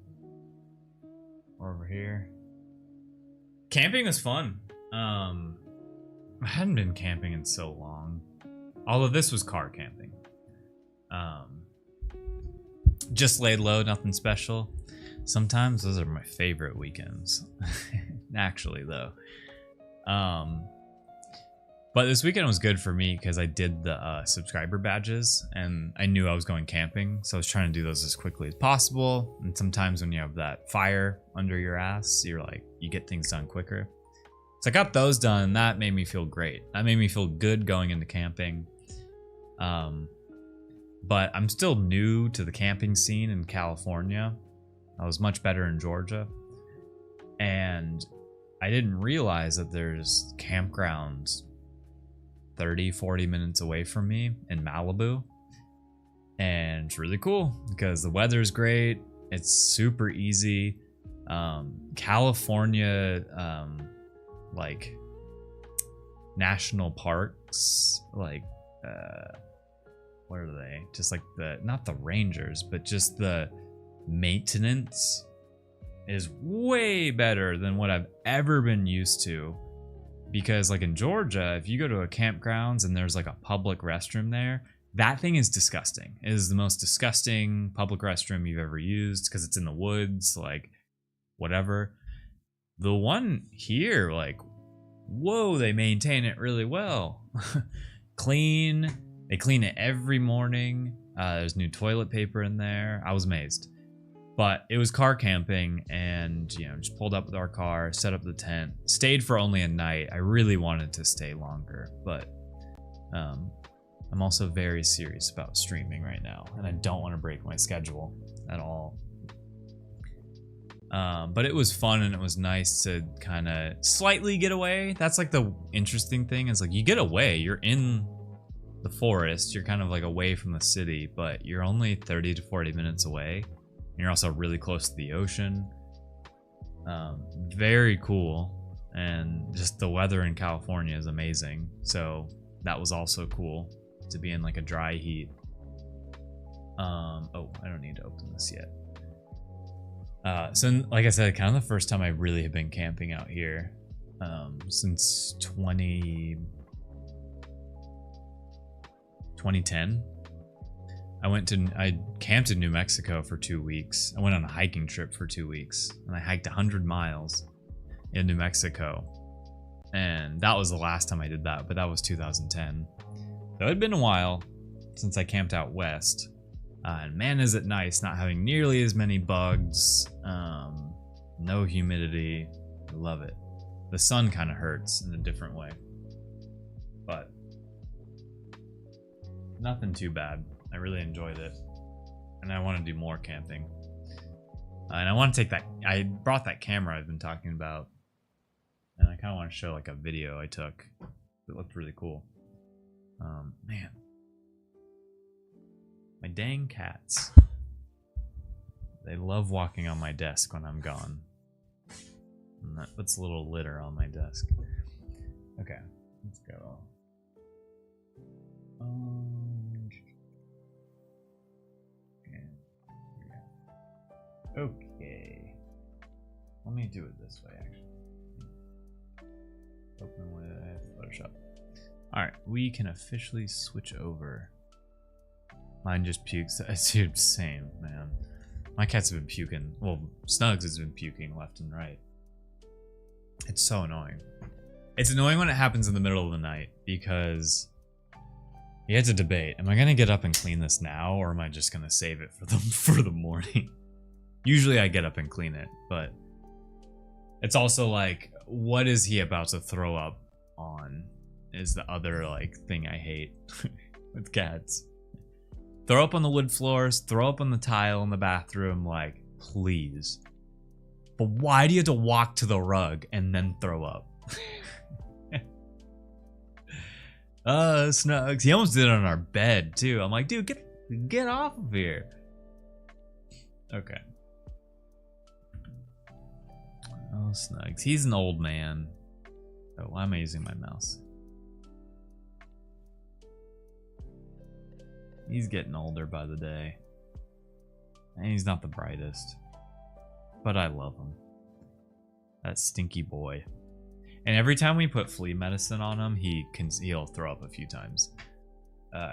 we're over here. Camping was fun. I hadn't been camping in so long. Although this was car camping. Just laid low, nothing special. Sometimes those are my favorite weekends. Actually, though. But this weekend was good for me because I did the subscriber badges and I knew I was going camping. So I was trying to do those as quickly as possible. And sometimes when you have that fire under your ass, you're like, you get things done quicker. So I got those done, and that made me feel great. That made me feel good going into camping. But I'm still new to the camping scene in California. I was much better in Georgia. And I didn't realize that there's campgrounds 30, 40 minutes away from me in Malibu. And it's really cool because the weather's great. It's super easy. California, like national parks, like, what are they? Just like not the rangers, but just the maintenance is way better than what I've ever been used to. Because like in Georgia, if you go to a campgrounds and there's like a public restroom there, that thing is disgusting. It is the most disgusting public restroom you've ever used because it's in the woods, like whatever. The one here, like, whoa, they maintain it really well. Clean. They clean it every morning. There's new toilet paper in there. I was amazed. But it was car camping, and just pulled up with our car, set up the tent, stayed for only a night. I really wanted to stay longer, but I'm also very serious about streaming right now, and I don't want to break my schedule at all. But it was fun, and it was nice to kind of slightly get away. That's like the interesting thing is like you get away. You're in the forest. You're kind of like away from the city, but you're only 30 to 40 minutes away. And you're also really close to the ocean. Very cool. And just the weather in California is amazing. So that was also cool to be in like a dry heat. Oh, I don't need to open this yet. So like I said, kind of the first time I really have been camping out here since 2010. I camped in New Mexico for 2 weeks. I went on a hiking trip for 2 weeks, and I hiked 100 miles in New Mexico. And that was the last time I did that, but that was 2010. So it had been a while since I camped out west. And man, is it nice not having nearly as many bugs, no humidity. I love it. The sun kind of hurts in a different way, but nothing too bad. I really enjoyed it, and I want to do more camping. And I want to take that. I brought that camera I've been talking about, and I kind of want to show like a video I took. It looked really cool. Man, my dang cats. They love walking on my desk when I'm gone. And that puts a little litter on my desk. Okay, let's go. Okay. Let me do it this way, actually. Open with Photoshop. Alright, we can officially switch over. Mine just pukes. Dude, same, man. My cats have been puking. Well, Snugs has been puking left and right. It's so annoying. It's annoying when it happens in the middle of the night because you had to debate. Am I going to get up and clean this now, or am I just going to save it for the morning? Usually I get up and clean it, but it's also like, what is he about to throw up on is the other like thing I hate with cats. Throw up on the wood floors, throw up on the tile in the bathroom, like, please. But why do you have to walk to the rug and then throw up? Snugs. He almost did it on our bed too. I'm like, dude, get off of here. Okay. Oh, Snugs. He's an old man. Oh, why am I using my mouse? He's getting older by the day. And he's not the brightest. But I love him. That stinky boy. And every time we put flea medicine on him, he'll throw up a few times.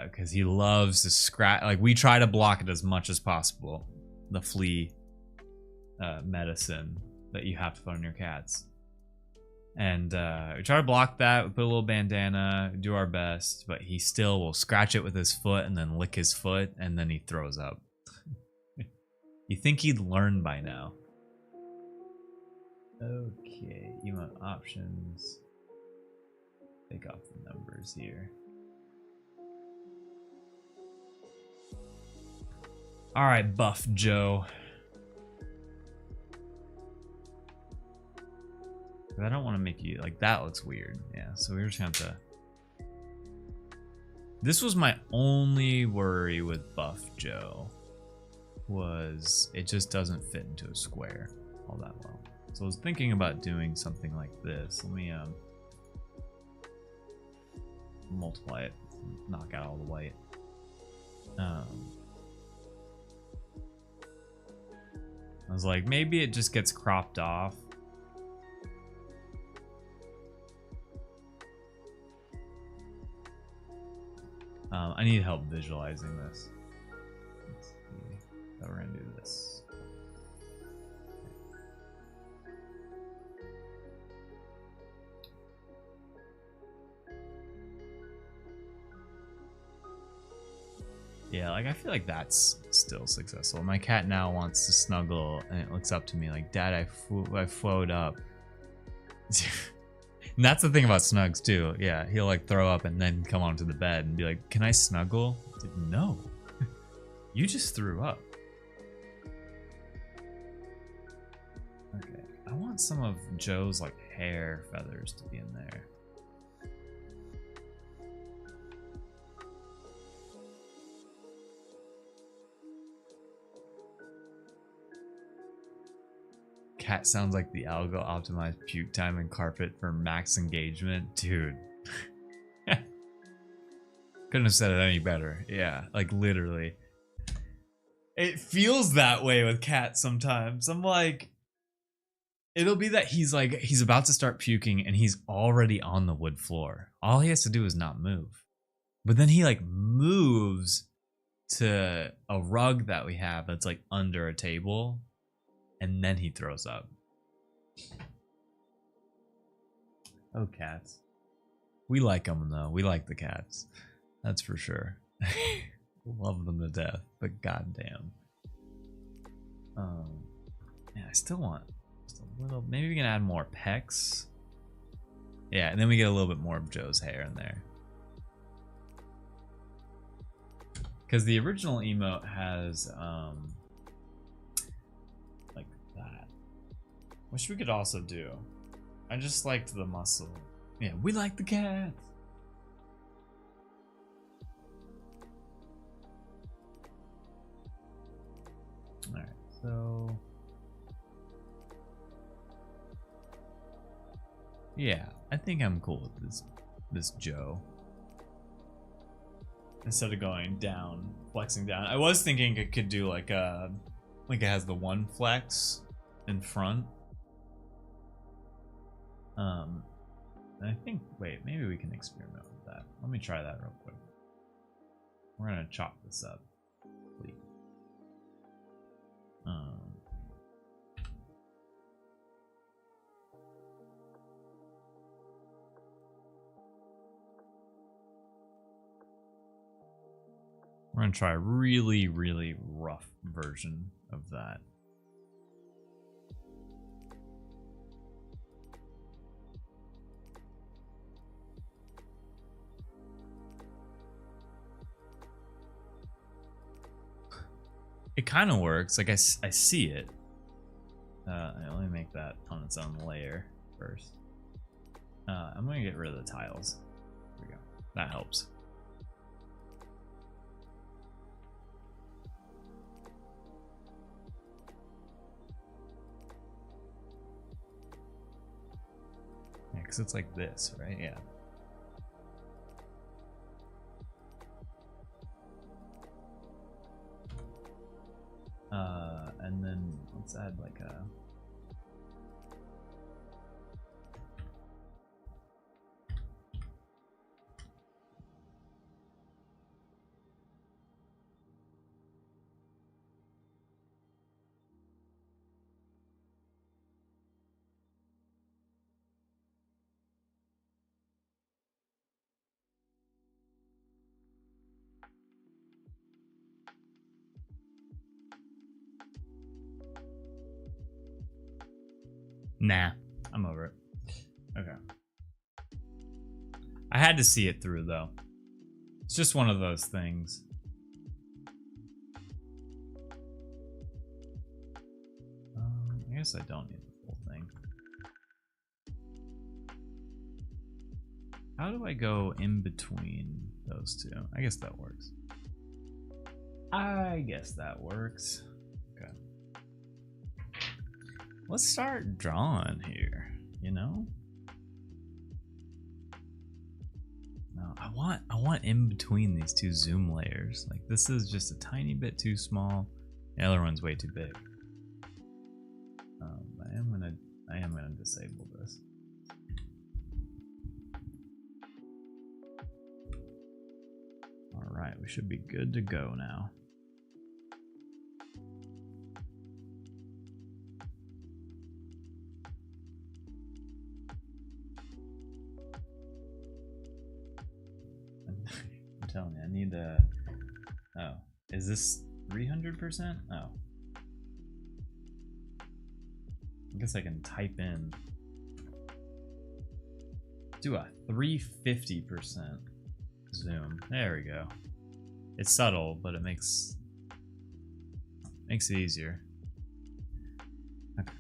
Because he loves to scratch. Like, we try to block it as much as possible. The flea medicine that you have to put on your cats. And we try to block that. We put a little bandana, do our best, but he still will scratch it with his foot and then lick his foot, and then he throws up. You think he'd learn by now? Okay, emote options. Take off the numbers here. All right, Buff Joe. I don't want to make you like that. Looks weird. Yeah, so we're just gonna have to. This was my only worry with Buff Joe. Was it just doesn't fit into a square all that well. So I was thinking about doing something like this. Let me multiply it, knock out all the white. I was like, maybe it just gets cropped off. I need help visualizing this. Let's see. So we're gonna do this. Yeah, like I feel like that's still successful. My cat now wants to snuggle and it looks up to me like, Dad, I flowed up. And that's the thing about Snugs too. Yeah, he'll like throw up and then come onto the bed and be like, can I snuggle? It's like, no, you just threw up. Okay, I want some of Joe's like hair feathers to be in there. Cat sounds like the algo optimized puke time and carpet for max engagement. Dude. Couldn't have said it any better. Yeah, like literally. It feels that way with Cat sometimes. I'm like, it'll be that he's about to start puking and he's already on the wood floor. All he has to do is not move. But then he like moves to a rug that we have that's like under a table. And then he throws up. Oh, cats. We like them though. We like the cats. That's for sure. Love them to death. But goddamn. Yeah, I still want just a little. Maybe we can add more pecs. Yeah, and then we get a little bit more of Joe's hair in there. Because the original emote has which we could also do. I just liked the muscle. Yeah, we like the cats. Alright, so yeah, I think I'm cool with this Joe. Instead of going down, flexing down. I was thinking it could do like it has the one flex in front. And I think, wait, maybe we can experiment with that. Let me try that real quick. We're gonna chop this up, please. We're gonna try a really, really rough version of that. It kind of works. Like I see it. Let me make that on its own layer first. I'm gonna get rid of the tiles. There we go. That helps. Yeah, because it's like this, right? Yeah. And then let's add like a nah, I'm over it. Okay. I had to see it through though. It's just one of those things. I guess I don't need the full thing. How do I go in between those two? I guess that works. Okay. Let's start drawing here, you know? No, I want in between these two zoom layers. Like this is just a tiny bit too small. The other one's way too big. I am gonna disable this. All right, we should be good to go now. I'm telling you, I need a. Oh, is this 300%? Oh. I guess I can type in. Do a 350% zoom. There we go. It's subtle, but it makes it easier. Okay.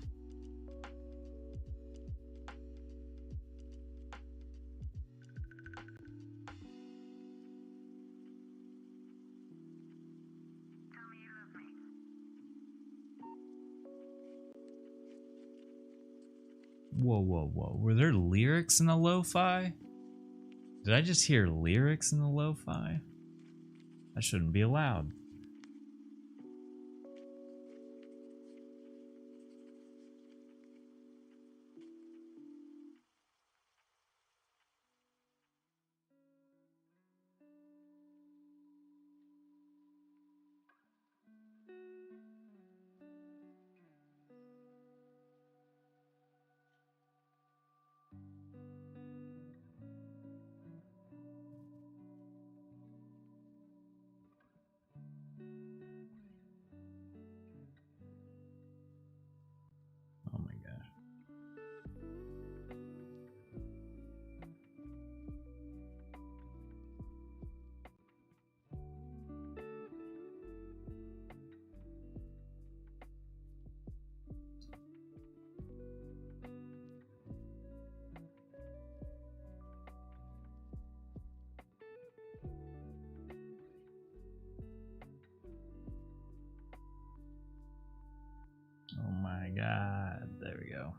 Whoa. Were there lyrics in the lo-fi? Did I just hear lyrics in the lo-fi? That shouldn't be allowed. Oh my gosh. Oh my god. There we go.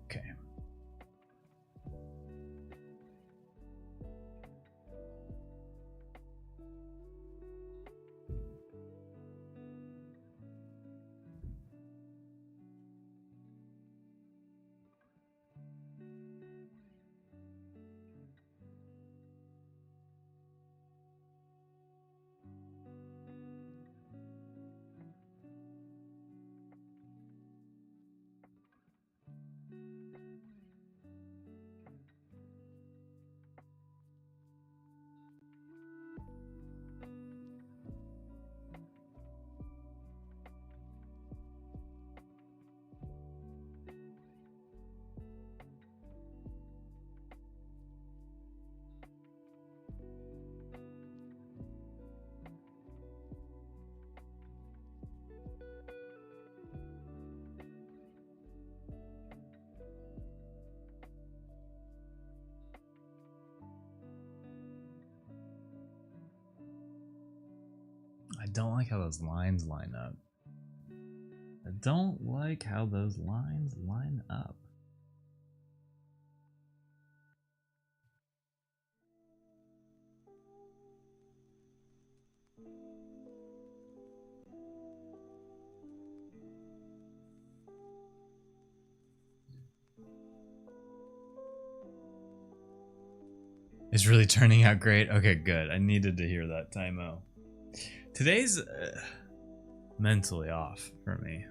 Okay. I don't like how those lines line up. I don't like how those lines line up. It's really turning out great. Okay, good. I needed to hear that, Tymo. Today's mentally off for me.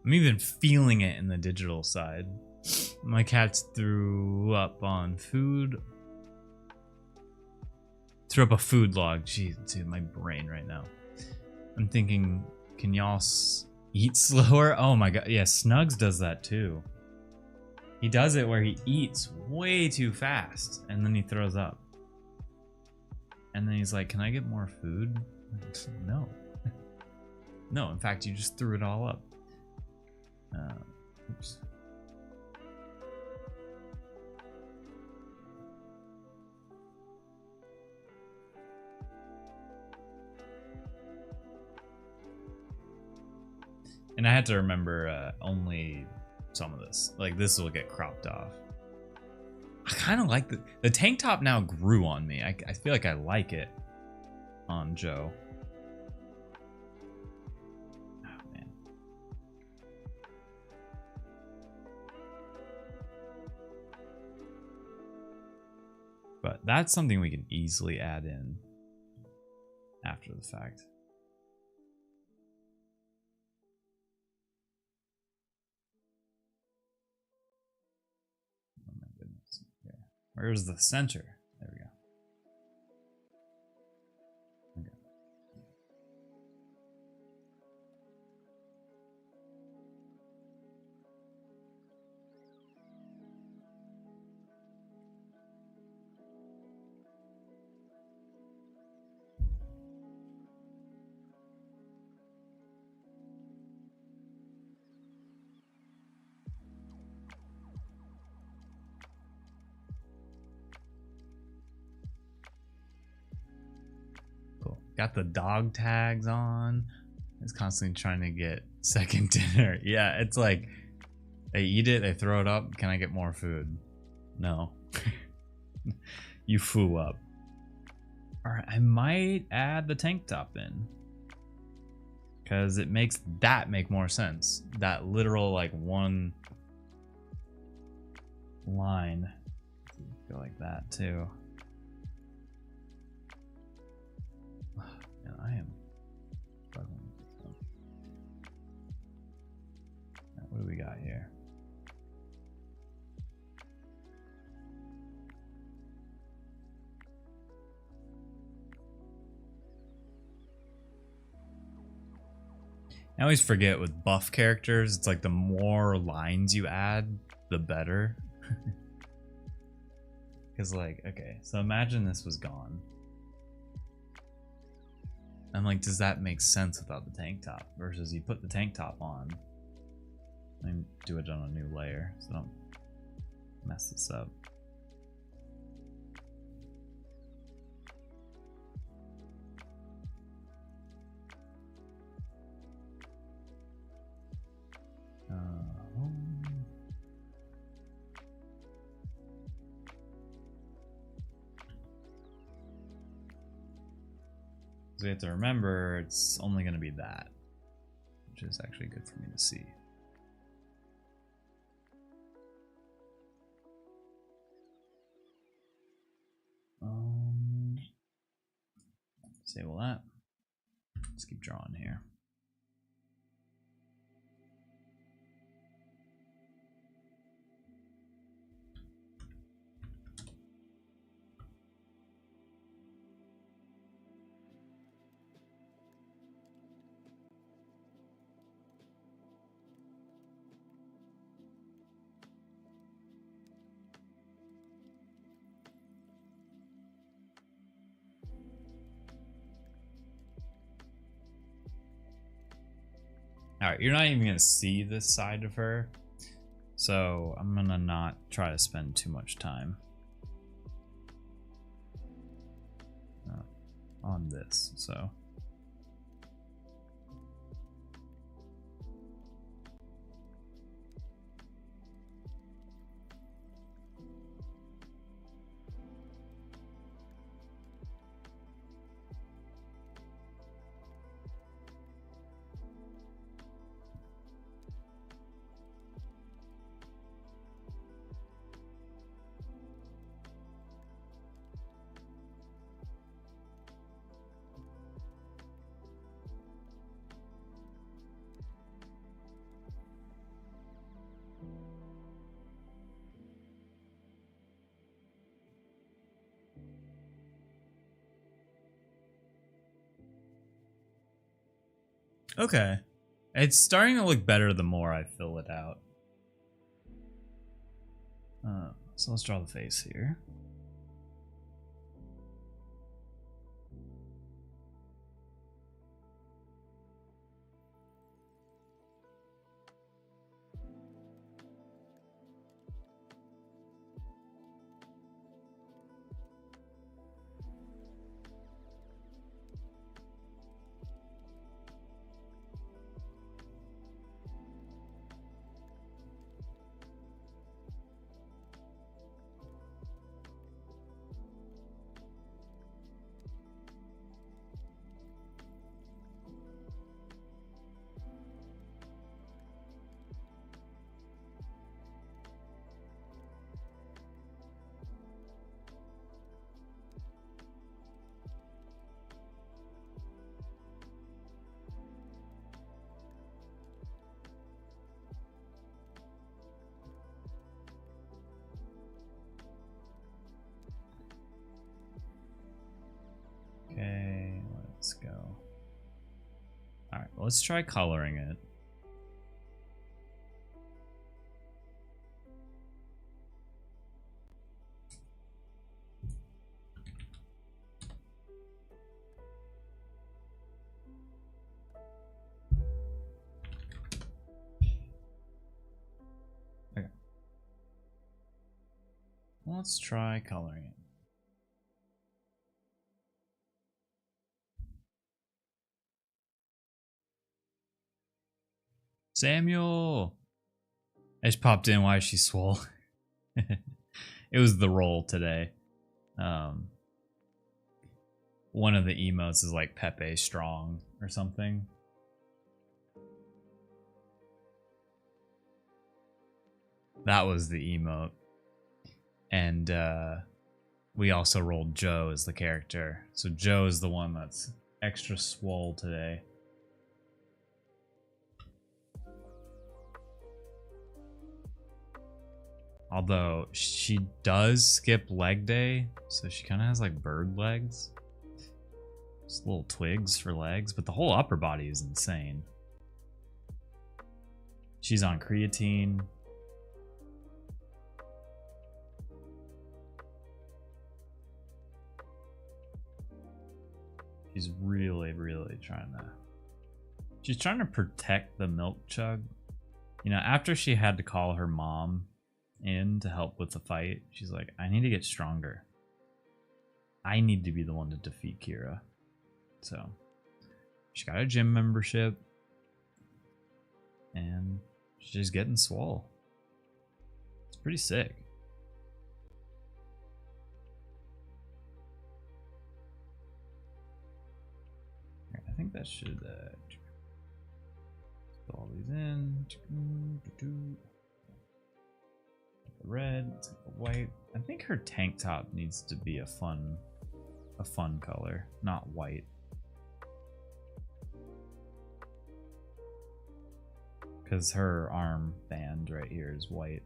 I'm even feeling it in the digital side. My cats threw up on food. Threw up a food log. Jeez, dude, my brain right now. I'm thinking, can y'all eat slower? Oh my god, yeah, Snugs does that too. He does it where he eats way too fast and then he throws up. And then he's like, can I get more food? No. No, in fact, you just threw it all up. Oops. And I had to remember only some of this. Like, this will get cropped off. I kind of like the tank top now grew on me. I feel like I like it on Joe. Oh, man. But that's something we can easily add in after the fact. Oh my goodness. Okay. Where's the center? There we go. Okay. Cool. Got the dog tags on. It's constantly trying to get second dinner. Yeah, it's like they eat it, they throw it up. Can I get more food? No. You foo up. Alright, I might add the tank top in. Because it makes that make more sense. That literal, like, one line. Go like that, too. Man, I am struggling with this one. Right, what do we got here? I always forget with buff characters, it's like the more lines you add, the better. Because, like, okay, so imagine this was gone. I'm like, does that make sense without the tank top? Versus you put the tank top on. Let me do it on a new layer so I don't mess this up. So we have to remember it's only going to be that, which is actually good for me to see. Disable that. Let's keep drawing here. Alright, you're not even going to see this side of her, so I'm going to not try to spend too much time on this, so... Okay. It's starting to look better the more I fill it out. So let's draw the face here. Okay, let's go. Alright, let's try coloring it. Okay. Let's try coloring it. Samuel! I just popped in. Why is she swole? It was the roll today. One of the emotes is like Pepe strong or something. That was the emote. And we also rolled Joe as the character. So Joe is the one that's extra swole today. Although she does skip leg day, so she kind of has like bird legs. Just little twigs for legs, but the whole upper body is insane. She's on creatine. She's really, really trying to... She's trying to protect the milk chug. You know, after she had to call her mom in to help with the fight, she's like, I need to get stronger. I need to be the one to defeat Kira. So, she got a gym membership. And she's just getting swole. It's pretty sick. I think that should fill all these in. The red, the white. I think her tank top needs to be a fun color, not white. Because her arm band right here is white.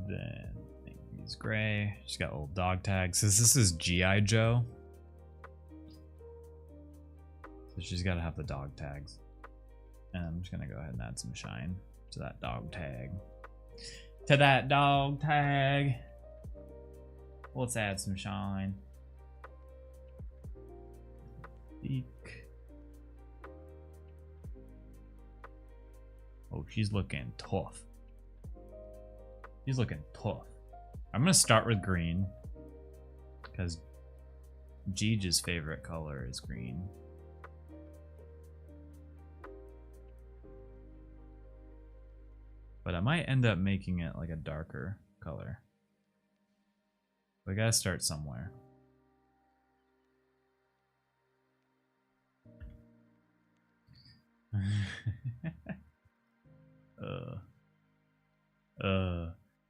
Then he's gray. She's got little dog tags. So this is G.I. Joe. So she's got to have the dog tags. And I'm just going to go ahead and add some shine to that dog tag. To that dog tag. Let's add some shine. Beak. Oh, she's looking tough. She's looking tough. I'm gonna start with green because Gigi's favorite color is green. But I might end up making it like a darker color. We gotta start somewhere.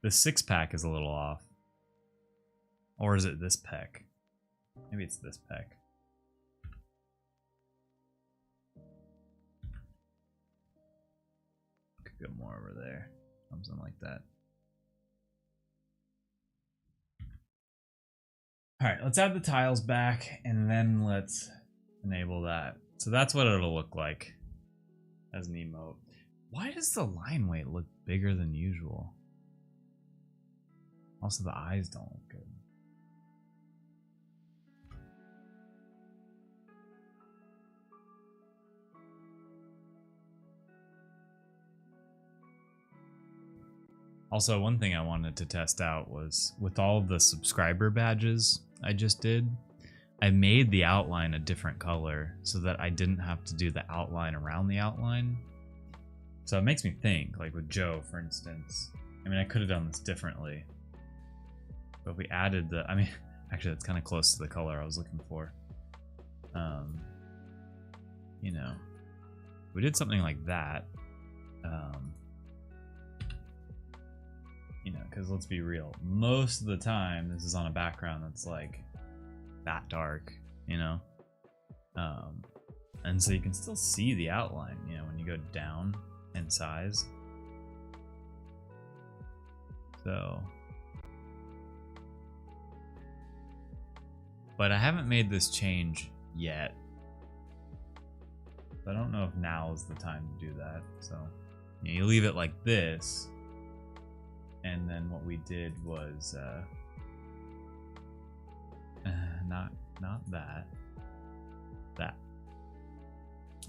The 6-pack is a little off. Or is it this peck? Maybe it's this peck. Could go more over there. Something like that. All right, let's add the tiles back and then let's enable that. So that's what it'll look like as an emote. Why does the line weight look bigger than usual? Also, the eyes don't look good. Also, one thing I wanted to test out was with all of the subscriber badges I just did, I made the outline a different color so that I didn't have to do the outline around the outline. So it makes me think, like with Joe, for instance. I mean, I could have done this differently. But if we added the, I mean, actually that's kind of close to the color I was looking for. You know, we did something like that. You know, because let's be real, most of the time this is on a background that's like that dark, you know, and so you can still see the outline, you know, when you go down in size. So, but I haven't made this change yet. I don't know if now is the time to do that. So, you know, you leave it like this. And then what we did was not that.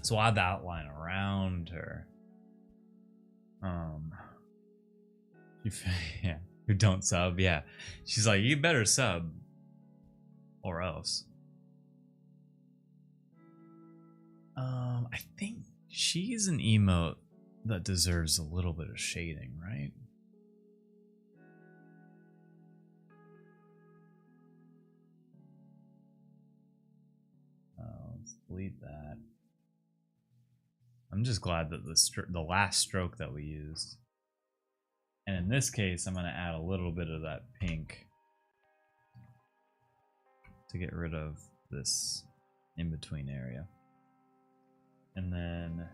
So I'll add the outline around her. Yeah, who don't sub? Yeah, she's like, you better sub, or else. I think she's an emote that deserves a little bit of shading, right? Let's delete that. I'm just glad that the last stroke that we used, and in this case I'm going to add a little bit of that pink to get rid of this in-between area. And then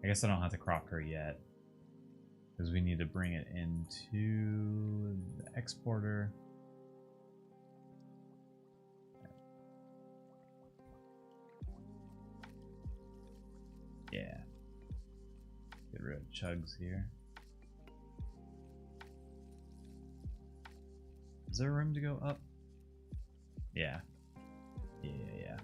I guess I don't have to crop her yet because we need to bring it into the exporter. Yeah. Get rid of chugs here. Is there room to go up? Yeah. Yeah.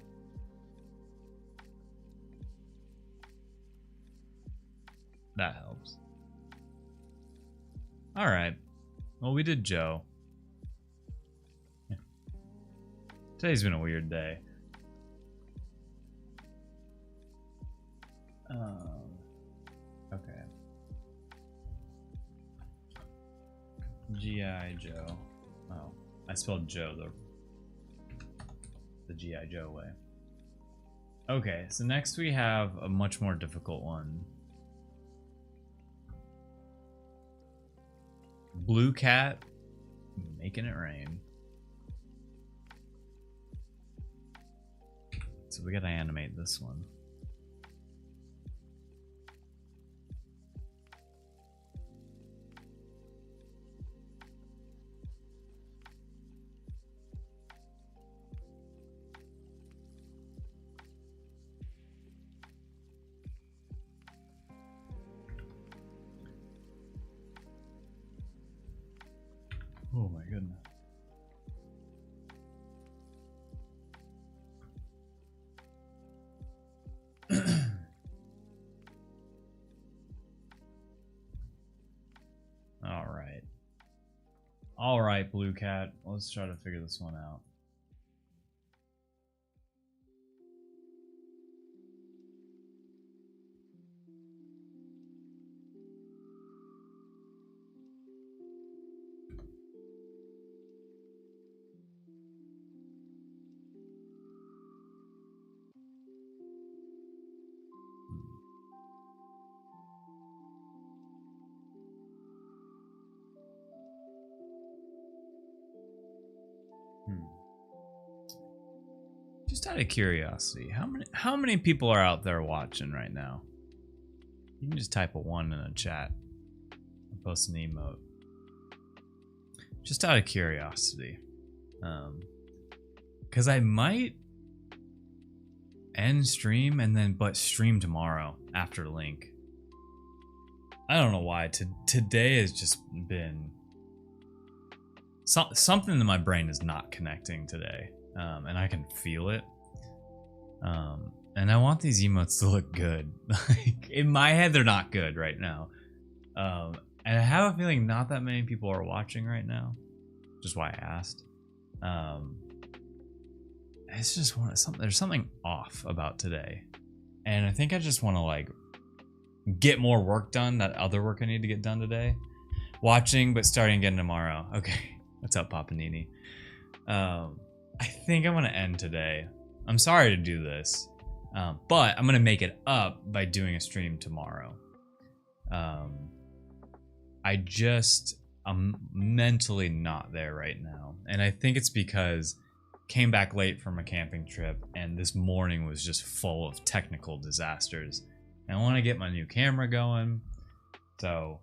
That helps. Alright. Well, we did Joe. Today's been a weird day. Okay. G.I. Joe. Oh, I spelled Joe the G.I. Joe way. Okay, so next we have a much more difficult one. Blue Cat making it rain. So we gotta animate this one. Oh my goodness. All right, Blue Cat. Let's try to figure this one out. Just out of curiosity, how many people are out there watching right now? You can just type a 1 in a chat and post an emote. Just out of curiosity. Because I might end stream and then but stream tomorrow after Link. I don't know why. Today has just been something in my brain is not connecting today, and I can feel it. And I want these emotes to look good. Like in my head, they're not good right now. And I have a feeling not that many people are watching right now. Just why I asked. It's just there's something off about today, and I think I just want to like get more work done. That other work I need to get done today. Watching, but starting again tomorrow. Okay, what's up, Papanini? I think I'm gonna end today. I'm sorry to do this, but I'm gonna make it up by doing a stream tomorrow. I'm mentally not there right now, and I think it's because came back late from a camping trip, and this morning was just full of technical disasters. And I want to get my new camera going, so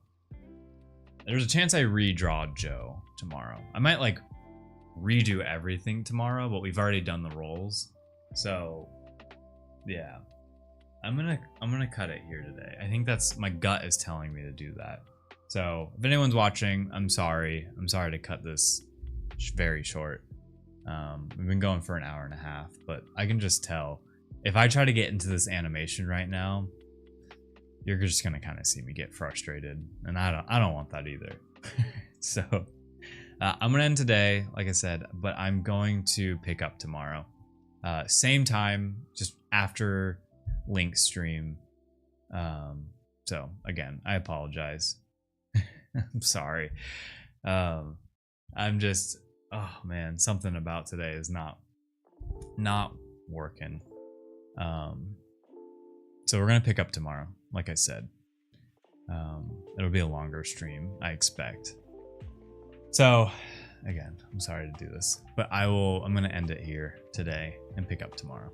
there's a chance I redraw Joe tomorrow. I might like redo everything tomorrow, but we've already done the roles, so yeah, I'm gonna cut it here today. I think that's my gut is telling me to do that. So if anyone's watching, I'm sorry to cut this very short. We've been going for an hour and a half, but I can just tell if I try to get into this animation right now, you're just gonna kind of see me get frustrated, and I don't want that either. So I'm gonna end today, like I said, but I'm going to pick up tomorrow, same time, just after Link stream. So again, I apologize. I'm sorry. I'm just, oh man, something about today is not working. So we're gonna pick up tomorrow, like I said. It'll be a longer stream, I expect. So again, I'm sorry to do this, but I'm gonna end it here today and pick up tomorrow.